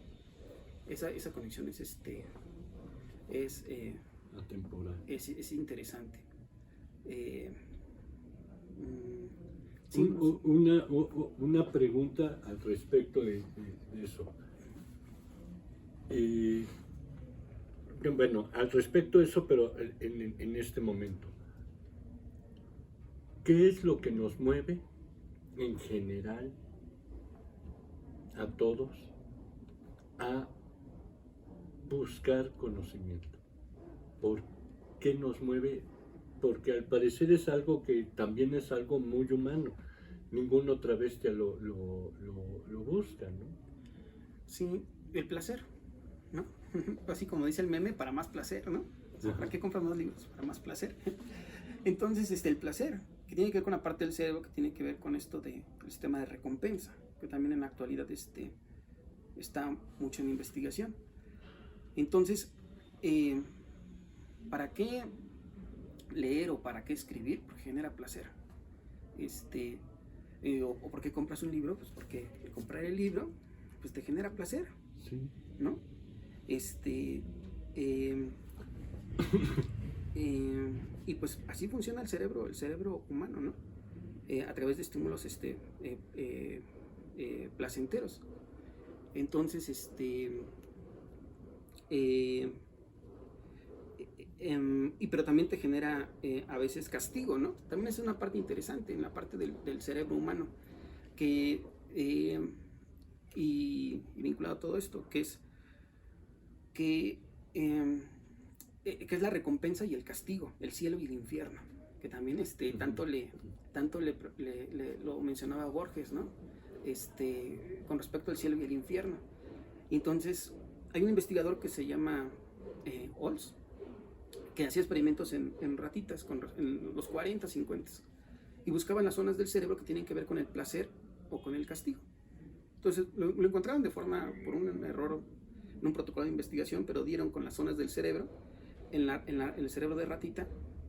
Esa conexión
Atemporal.
es interesante. Sí,
Una pregunta al respecto de eso. Bueno, al respecto de eso, pero en este momento, ¿qué es lo que nos mueve en general a todos a buscar conocimiento? ¿Por qué nos mueve? Porque al parecer es algo que también es algo muy humano. Ninguna otra bestia lo busca, ¿no?
Sí, el placer, ¿no? Así como dice el meme, para más placer, ¿no? O sea, ¿para qué compras más libros? Para más placer. Entonces, el placer, que tiene que ver con la parte del cerebro, que tiene que ver con esto del sistema de recompensa, que también en la actualidad está mucho en investigación. Entonces, ¿para qué leer o para qué escribir? Porque genera placer. O ¿por qué compras un libro? Pues porque comprar el libro pues te genera placer,
Sí.
¿no? Y pues así funciona el cerebro humano, ¿no? A través de estímulos placenteros. Entonces, pero también te genera a veces castigo, ¿no? También es una parte interesante en la parte del cerebro humano que y vinculado a todo esto, que es la recompensa y el castigo, el cielo y el infierno, que también tanto lo mencionaba Borges, ¿no? Con respecto al cielo y el infierno. Entonces, hay un investigador que se llama Olds, que hacía experimentos en ratitas en los 40, 50, y buscaban las zonas del cerebro que tienen que ver con el placer o con el castigo. Entonces lo encontraron por un error en un protocolo de investigación, pero dieron con las zonas del cerebro, en el cerebro de ratita,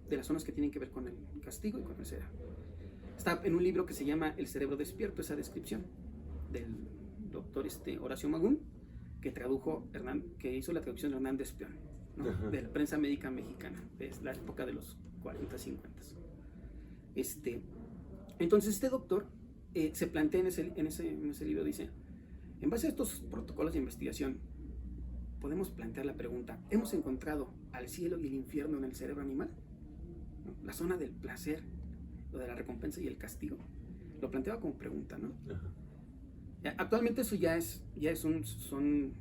de las zonas que tienen que ver con el castigo y con el cerebro. Está en un libro que se llama El cerebro despierto, esa descripción del doctor Horacio Magún, que hizo la traducción de Hernán Despeón, ¿no? De la prensa médica mexicana, de la época de los 40, 50. Entonces este doctor se plantea en ese libro, dice, en base a estos protocolos de investigación, podemos plantear la pregunta, ¿hemos encontrado al cielo y el infierno en el cerebro animal? ¿No? La zona del placer, lo de la recompensa y el castigo. Lo planteaba como pregunta, ¿no? Actualmente eso son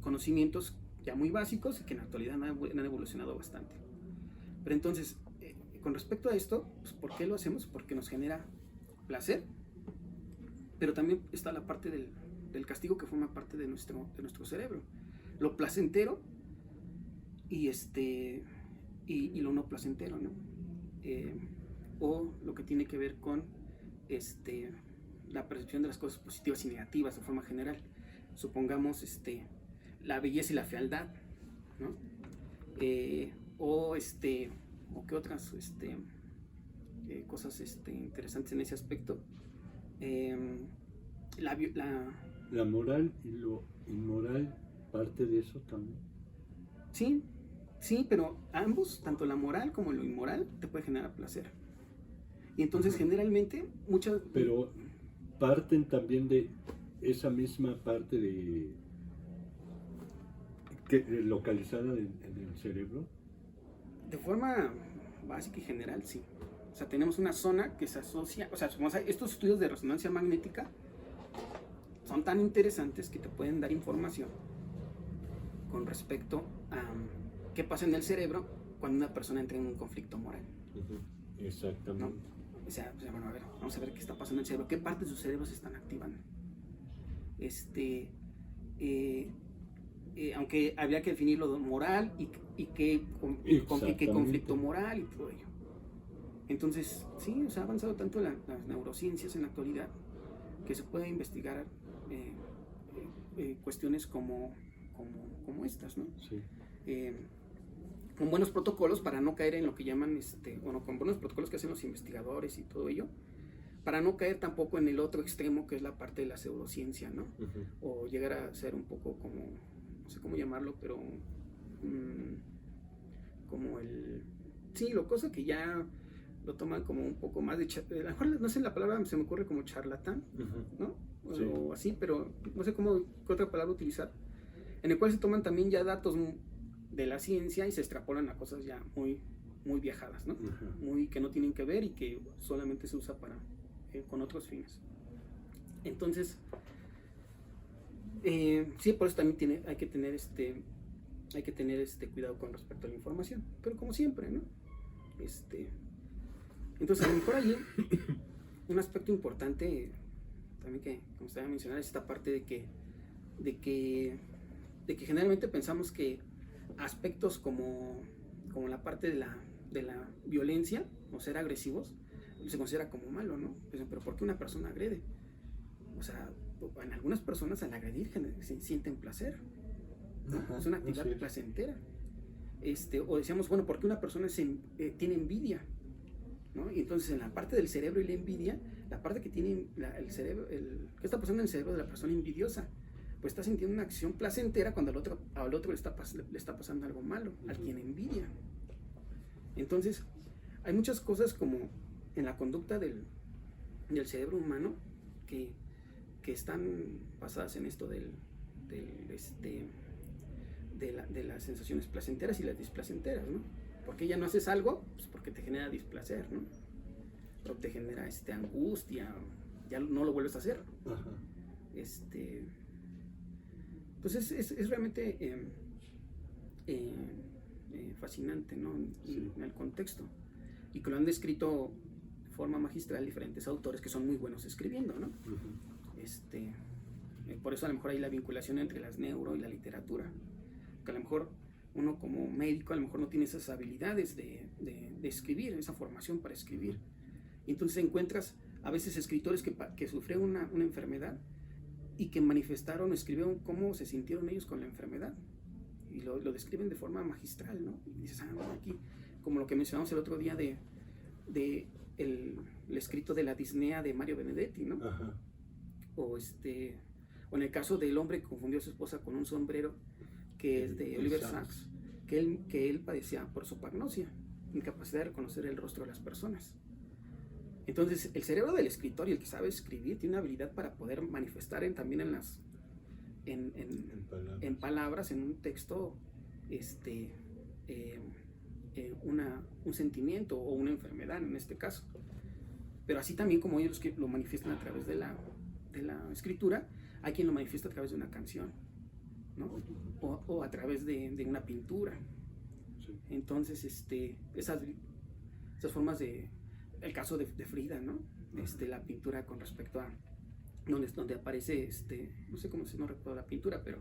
conocimientos ya muy básicos y que en la actualidad han evolucionado bastante. Pero entonces, con respecto a esto, pues, ¿por qué lo hacemos? Porque nos genera placer, pero también está la parte del castigo que forma parte de nuestro cerebro. Lo placentero y lo no placentero, ¿no? O lo que tiene que ver con la percepción de las cosas positivas y negativas de forma general. Supongamos la belleza y la fealdad, ¿no? O qué otras cosas interesantes en ese aspecto.
La moral y lo inmoral, parte de eso también.
Sí, pero ambos, tanto la moral como lo inmoral, te puede generar placer. Y entonces generalmente muchas...
Pero parten también de esa misma parte localizada en el cerebro.
De forma básica y general, sí. O sea, tenemos una zona que se asocia, o sea, estos estudios de resonancia magnética son tan interesantes que te pueden dar información con respecto a qué pasa en el cerebro cuando una persona entra en un conflicto moral.
Exactamente.
¿No? O sea, bueno, a ver, vamos a ver qué está pasando en el cerebro, qué partes de su cerebro se están activando. Aunque habría que definir lo moral y qué conflicto moral y todo ello. Entonces, sí, o sea, ha avanzado tanto las neurociencias en la actualidad que se puede investigar cuestiones como estas, ¿no?
Sí.
Con buenos protocolos para no caer en lo que llaman, bueno, con buenos protocolos que hacen los investigadores y todo ello, para no caer tampoco en el otro extremo que es la parte de la pseudociencia, ¿no? O llegar a ser un poco como, no sé cómo llamarlo, pero como sí, lo cosa que ya lo toman como un poco más a lo mejor no sé la palabra, se me ocurre como charlatán, ¿no?
Sí.
O así, pero no sé qué otra palabra utilizar, en el cual se toman también ya datos de la ciencia y se extrapolan a cosas ya muy, muy viajadas, ¿no? Muy que no tienen que ver y que solamente se usa para con otros fines. Entonces, sí, por eso también hay que tener cuidado con respecto a la información, pero como siempre, ¿no? Entonces, a lo mejor allí un aspecto importante también que me gustaría mencionar es esta parte de que generalmente pensamos que aspectos como la parte de la violencia o ser agresivos se considera como malo, ¿no? Pero ¿por qué una persona agrede? O sea, en algunas personas al agredir sienten placer, ¿no?
Ajá,
es una actividad placentera. O decíamos, bueno, ¿por qué una persona tiene envidia? ¿No? Y entonces en la parte del cerebro y la envidia, la parte que tiene el cerebro, ¿qué está pasando en el cerebro de la persona envidiosa? Pues está sintiendo una acción placentera cuando al otro le está pasando algo malo, al quien envidia. Entonces, hay muchas cosas como en la conducta del cerebro humano que están basadas en esto de las sensaciones placenteras y las displacenteras, ¿no? Porque ya no haces algo, pues porque te genera displacer, ¿no? O te genera angustia, ya no lo vuelves a hacer.
Ajá.
Pues es realmente fascinante, ¿no?
Sí.
En el contexto. Y que lo han descrito de forma magistral diferentes autores que son muy buenos escribiendo, ¿no? Por eso a lo mejor hay la vinculación entre las neuro y la literatura. Que a lo mejor uno como médico a lo mejor no tiene esas habilidades de escribir, esa formación para escribir. Y entonces encuentras a veces escritores que sufrieron una enfermedad y que escribieron cómo se sintieron ellos con la enfermedad. Y lo describen de forma magistral, ¿no? Y dices, aquí, como lo que mencionamos el otro día de el escrito de la disnea de Mario Benedetti, ¿no?
Ajá.
O en el caso del hombre que confundió a su esposa con un sombrero, que es de Oliver Sacks, que él padecía prosopagnosia, incapacidad de reconocer el rostro de las personas. Entonces, el cerebro del escritor y el que sabe escribir tiene una habilidad para poder manifestar también en palabras, en un texto, un sentimiento o una enfermedad en este caso. Pero así también como ellos que lo manifiestan a través de la escritura, hay quien lo manifiesta a través de una canción, ¿no? O a través de una pintura.
Sí.
Entonces, esas formas el caso de Frida, ¿no? La pintura con respecto a donde aparece, no sé cómo no recuerdo la pintura, pero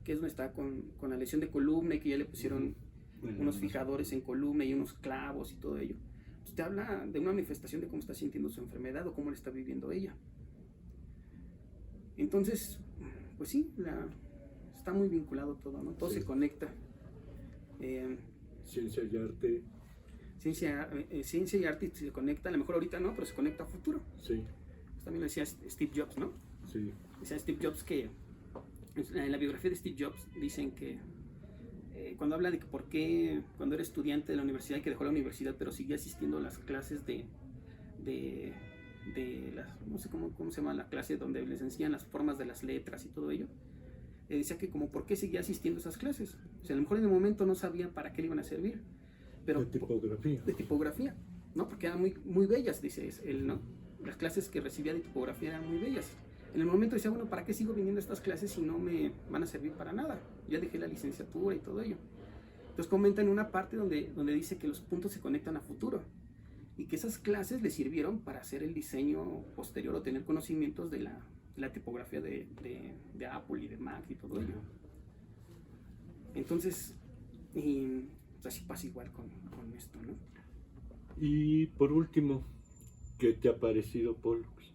que es donde está con la lesión de columna y que ya le pusieron unos fijadores en columna y unos clavos y todo ello. Pues te habla de una manifestación de cómo está sintiendo su enfermedad o cómo le está viviendo ella. Entonces, pues sí, está muy vinculado todo, ¿no? Todo se conecta.
Ciencia y arte.
Ciencia y arte se conecta, a lo mejor ahorita no, pero se conecta a futuro.
Sí.
Pues también lo decía Steve Jobs, ¿no?
Sí.
Decía Steve Jobs que en la biografía de Steve Jobs dicen que cuando habla de que por qué cuando era estudiante de la universidad y que dejó la universidad pero seguía asistiendo a las clases de las, no sé cómo se llama la clase donde les enseñan las formas de las letras y todo ello, decía que como por qué seguía asistiendo a esas clases. O sea, a lo mejor en el momento no sabía para qué le iban a servir, pero
de tipografía,
¿no? Porque eran muy, muy bellas, dice él, ¿no? Las clases que recibía de tipografía eran muy bellas. En el momento decía, bueno, ¿para qué sigo viniendo a estas clases si no me van a servir para nada? Ya dejé la licenciatura y todo ello. Entonces comenta en una parte donde dice que los puntos se conectan a futuro y que esas clases le sirvieron para hacer el diseño posterior o tener conocimientos de la tipografía de Apple y de Mac y todo ello. Entonces, así pasa igual con esto, ¿no?
Y por último, ¿qué te ha parecido Pollux?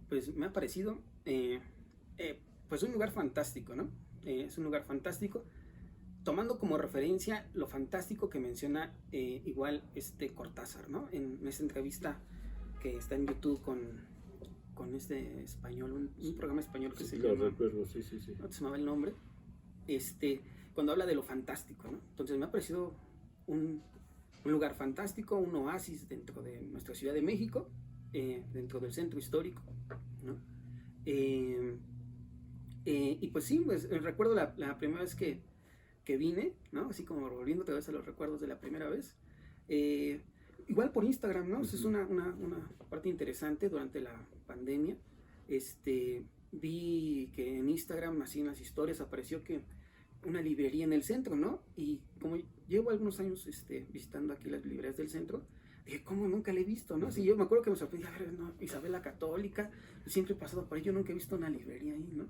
Pues me ha parecido pues un lugar fantástico, ¿no? Es un lugar fantástico, tomando como referencia lo fantástico que menciona igual Cortázar, ¿no? En esa entrevista que está en YouTube con este español, un programa español que
Sí,
se
lo
llama,
recuerdo, sí.
no se me va el nombre, cuando habla de lo fantástico, ¿no? Entonces me ha parecido un lugar fantástico, un oasis dentro de nuestra Ciudad de México, dentro del centro histórico, ¿no? Y pues sí, pues recuerdo la primera vez que vine, ¿no? Así como volviendo otra vez a los recuerdos de la primera vez. Igual por Instagram, ¿no? Es una parte interesante durante la pandemia. Vi que en Instagram, así en las historias, apareció que una librería en el centro, ¿no? Y como llevo algunos años visitando aquí las librerías del centro, dije, ¿cómo nunca la he visto, no? Sí, yo me acuerdo que me sorprendí, a ver, no, Isabel la Católica, siempre he pasado por ahí, yo nunca he visto una librería ahí, ¿no?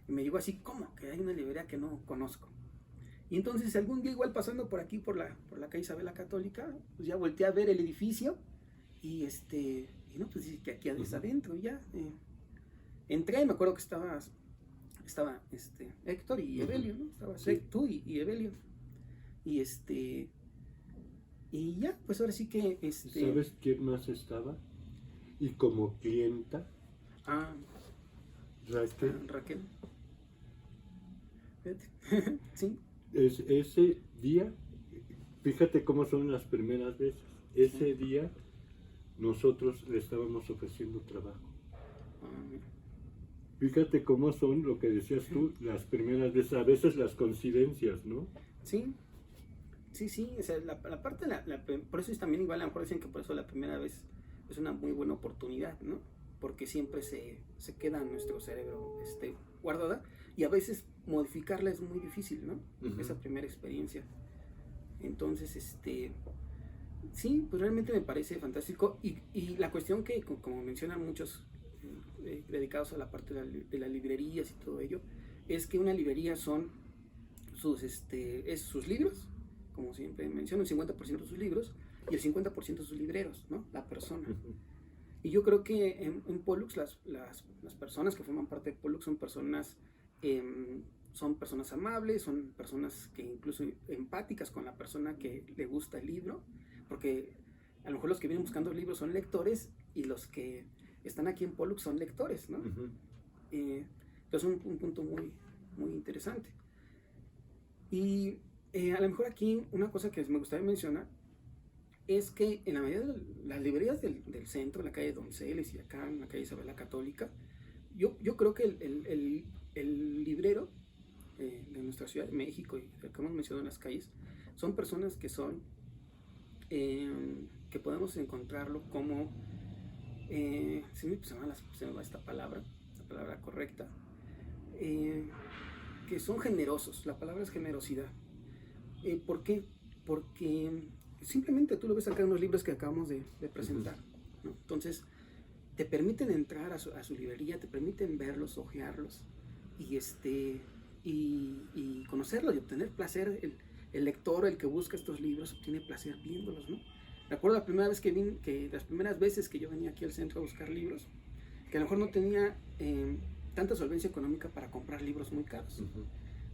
Y me llegó así, ¿cómo? Que hay una librería que no conozco. Y entonces algún día igual pasando por aquí, por la calle Isabel la Católica, pues ya volteé a ver el edificio y y no, pues dice que aquí está adentro, y ya entré y me acuerdo que estaba Héctor y Evelio, ¿no? Estaba tú y Evelio. Y y ya, pues ahora sí que
¿Sabes quién más estaba? Y como clienta,
Raquel. Sí.
Ese día, fíjate cómo son las primeras veces. Ese día nosotros le estábamos ofreciendo trabajo. Fíjate cómo son lo que decías tú, las primeras veces, a veces las coincidencias, ¿no?
Sí, o sea, la parte, por eso es también igual, a lo mejor dicen que por eso la primera vez es una muy buena oportunidad, ¿no? Porque siempre se queda en nuestro cerebro guardada, y a veces modificarla es muy difícil, ¿no? Esa primera experiencia. Entonces, sí, pues realmente me parece fantástico, y la cuestión que, como mencionan muchos dedicados a la parte de las librerías y todo ello, es que una librería son sus libros, como siempre menciono, el 50% de sus libros y el 50% de sus libreros, ¿no? La persona. Y yo creo que en Pollux las personas que forman parte de Pollux son personas amables, son personas que incluso empáticas con la persona que le gusta el libro, porque a lo mejor los que vienen buscando libros son lectores, y los que están aquí en Pollux son lectores, ¿no? Entonces un punto muy, muy interesante. Y a lo mejor aquí una cosa que me gustaría mencionar es que en la mayoría de las librerías del centro, en la calle Donceles y acá en la calle Isabel la Católica, yo creo que el librero de nuestra Ciudad de México, y que hemos mencionado en las calles, son personas que son que podemos encontrarlo como se me va esta palabra, la palabra correcta, que son generosos. La palabra es generosidad. ¿Por qué? Porque simplemente tú lo ves acá en los libros que acabamos de presentar, ¿no? Entonces te permiten entrar a su librería, te permiten verlos, hojearlos y conocerlos y obtener placer. El lector, el que busca estos libros, obtiene placer viéndolos, ¿no? Recuerdo la primera vez las primeras veces que yo venía aquí al centro a buscar libros, que a lo mejor no tenía tanta solvencia económica para comprar libros muy caros,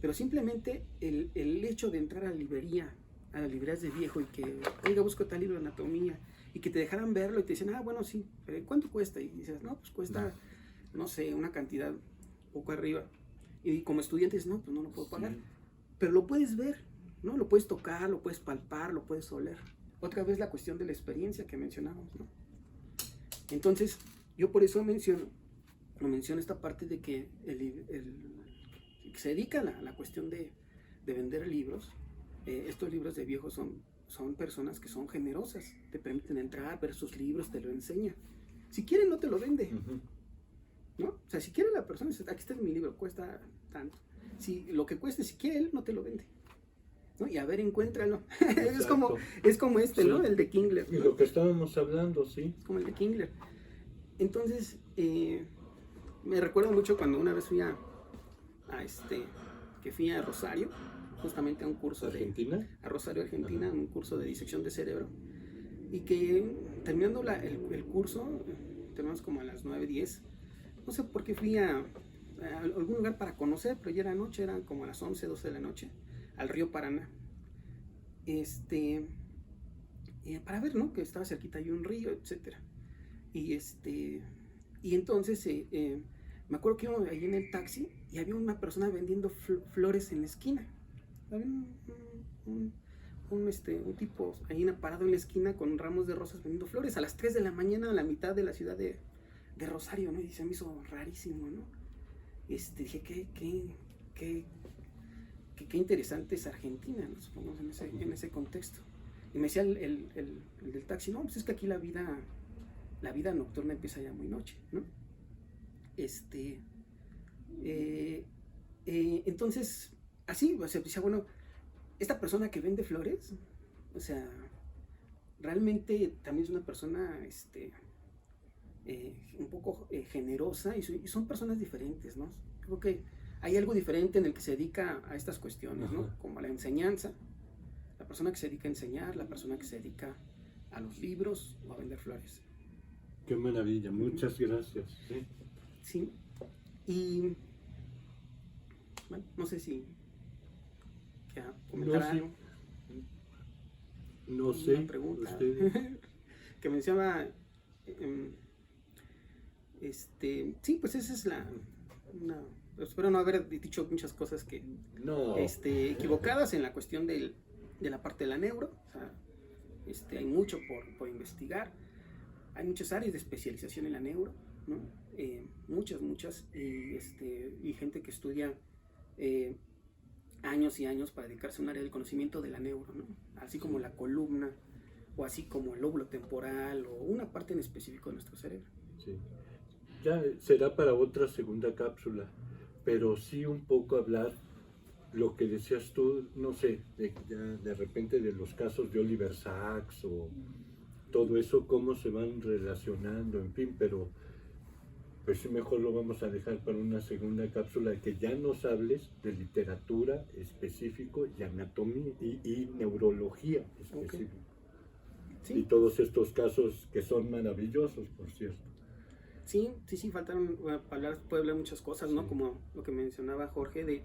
pero simplemente el hecho de entrar a la librería, a las librerías de viejo, y que, oiga, busco tal libro de anatomía, y que te dejaran verlo y te dicen, bueno, sí, ¿cuánto cuesta? Y dices, no, pues cuesta, no sé, una cantidad poco arriba. Y como estudiante dices, no, pues no lo puedo pagar. Sí. Pero lo puedes ver, ¿no? Lo puedes tocar, lo puedes palpar, lo puedes oler. Otra vez la cuestión de la experiencia que mencionamos, ¿no? Entonces, yo por eso menciono esta parte de que que se dedica a la cuestión de vender libros. Estos libros de viejos son personas que son generosas, te permiten entrar, ver sus libros, te lo enseñan. Si quieren, no te lo vende, ¿no? O sea, si quiere la persona, dice, aquí está mi libro, cuesta tanto. Si lo que cueste, si quiere él, no te lo vende, ¿no? Y a ver, encuéntralo. es como sí. ¿No? El de Kingler, ¿no?
Y lo que estábamos hablando, sí.
Es como el de Kingler. Entonces, me recuerdo mucho cuando una vez fui fui a Rosario, justamente a un curso
¿Argentina?
a Rosario, Argentina, en un curso de disección de cerebro. Y que terminando el curso, terminamos como a las 9:10, no sé por qué fui a algún lugar para conocer, pero ya era noche, eran como a las 11, 12 de la noche, al río Paraná. Para ver, ¿no? Que estaba cerquita hay un río, etcétera. Y entonces me acuerdo que íbamos ahí en el taxi y había una persona vendiendo flores en la esquina. Había un tipo ahí parado en la esquina con ramos de rosas vendiendo flores a las 3 de la mañana a la mitad de la ciudad de Rosario, ¿no? Y se me hizo rarísimo, ¿no? Dije, qué interesante es Argentina, ¿no? Supongamos en ese contexto. Y me decía el del taxi, no, pues es que aquí la vida nocturna empieza ya muy noche, ¿no? Entonces, así, o sea, decía, bueno, esta persona que vende flores, o sea, realmente también es una persona, un poco generosa, y son personas diferentes, ¿no? Creo que hay algo diferente en el que se dedica a estas cuestiones, ¿no? Como a la enseñanza, la persona que se dedica a enseñar, la persona que se dedica a los libros o a vender flores.
Qué maravilla, muchas gracias. ¿Sí?
Sí, y bueno, no sé si comentar algo.
No sé,
una pregunta
usted.
que mencionaba, sí, pues esa es espero no haber dicho muchas cosas que
No.
equivocadas en la cuestión de la parte de la neuro. O sea, hay mucho por investigar, hay muchas áreas de especialización en la neuro, ¿no? Muchas, y gente que estudia años y años para dedicarse a un área del conocimiento de la neuro, ¿no? Así como la columna, o así como el lóbulo temporal, o una parte en específico de nuestro cerebro.
Sí. Ya será para otra segunda cápsula, pero sí un poco hablar lo que decías tú, no sé, de repente de los casos de Oliver Sacks o todo eso, cómo se van relacionando, en fin, pero pues sí, mejor lo vamos a dejar para una segunda cápsula, que ya nos hables de literatura específico y anatomía y neurología específica. Okay. Sí. Y todos estos casos que son maravillosos, por cierto.
Sí, faltaron palabras, puede hablar muchas cosas, ¿no? Sí. Como lo que mencionaba Jorge de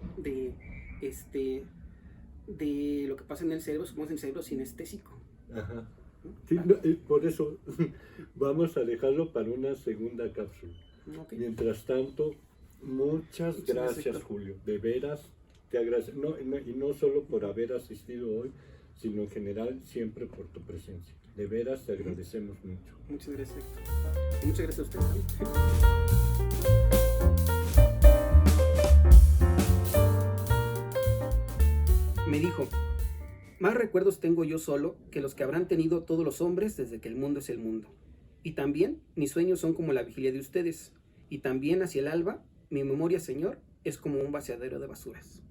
lo que pasa en el cerebro, supongo en el cerebro sinestésico.
Ajá. Sí, no, por eso vamos a dejarlo para una segunda cápsula. Okay. Mientras tanto, muchas gracias, Julio. De veras, te agradezco. Y no solo por haber asistido hoy, sino en general siempre por tu presencia. De veras, te agradecemos mucho.
Muchas gracias. Muchas gracias a ustedes. Me dijo, más recuerdos tengo yo solo que los que habrán tenido todos los hombres desde que el mundo es el mundo. Y también mis sueños son como la vigilia de ustedes. Y también hacia el alba, mi memoria, Señor, es como un vaciadero de basuras.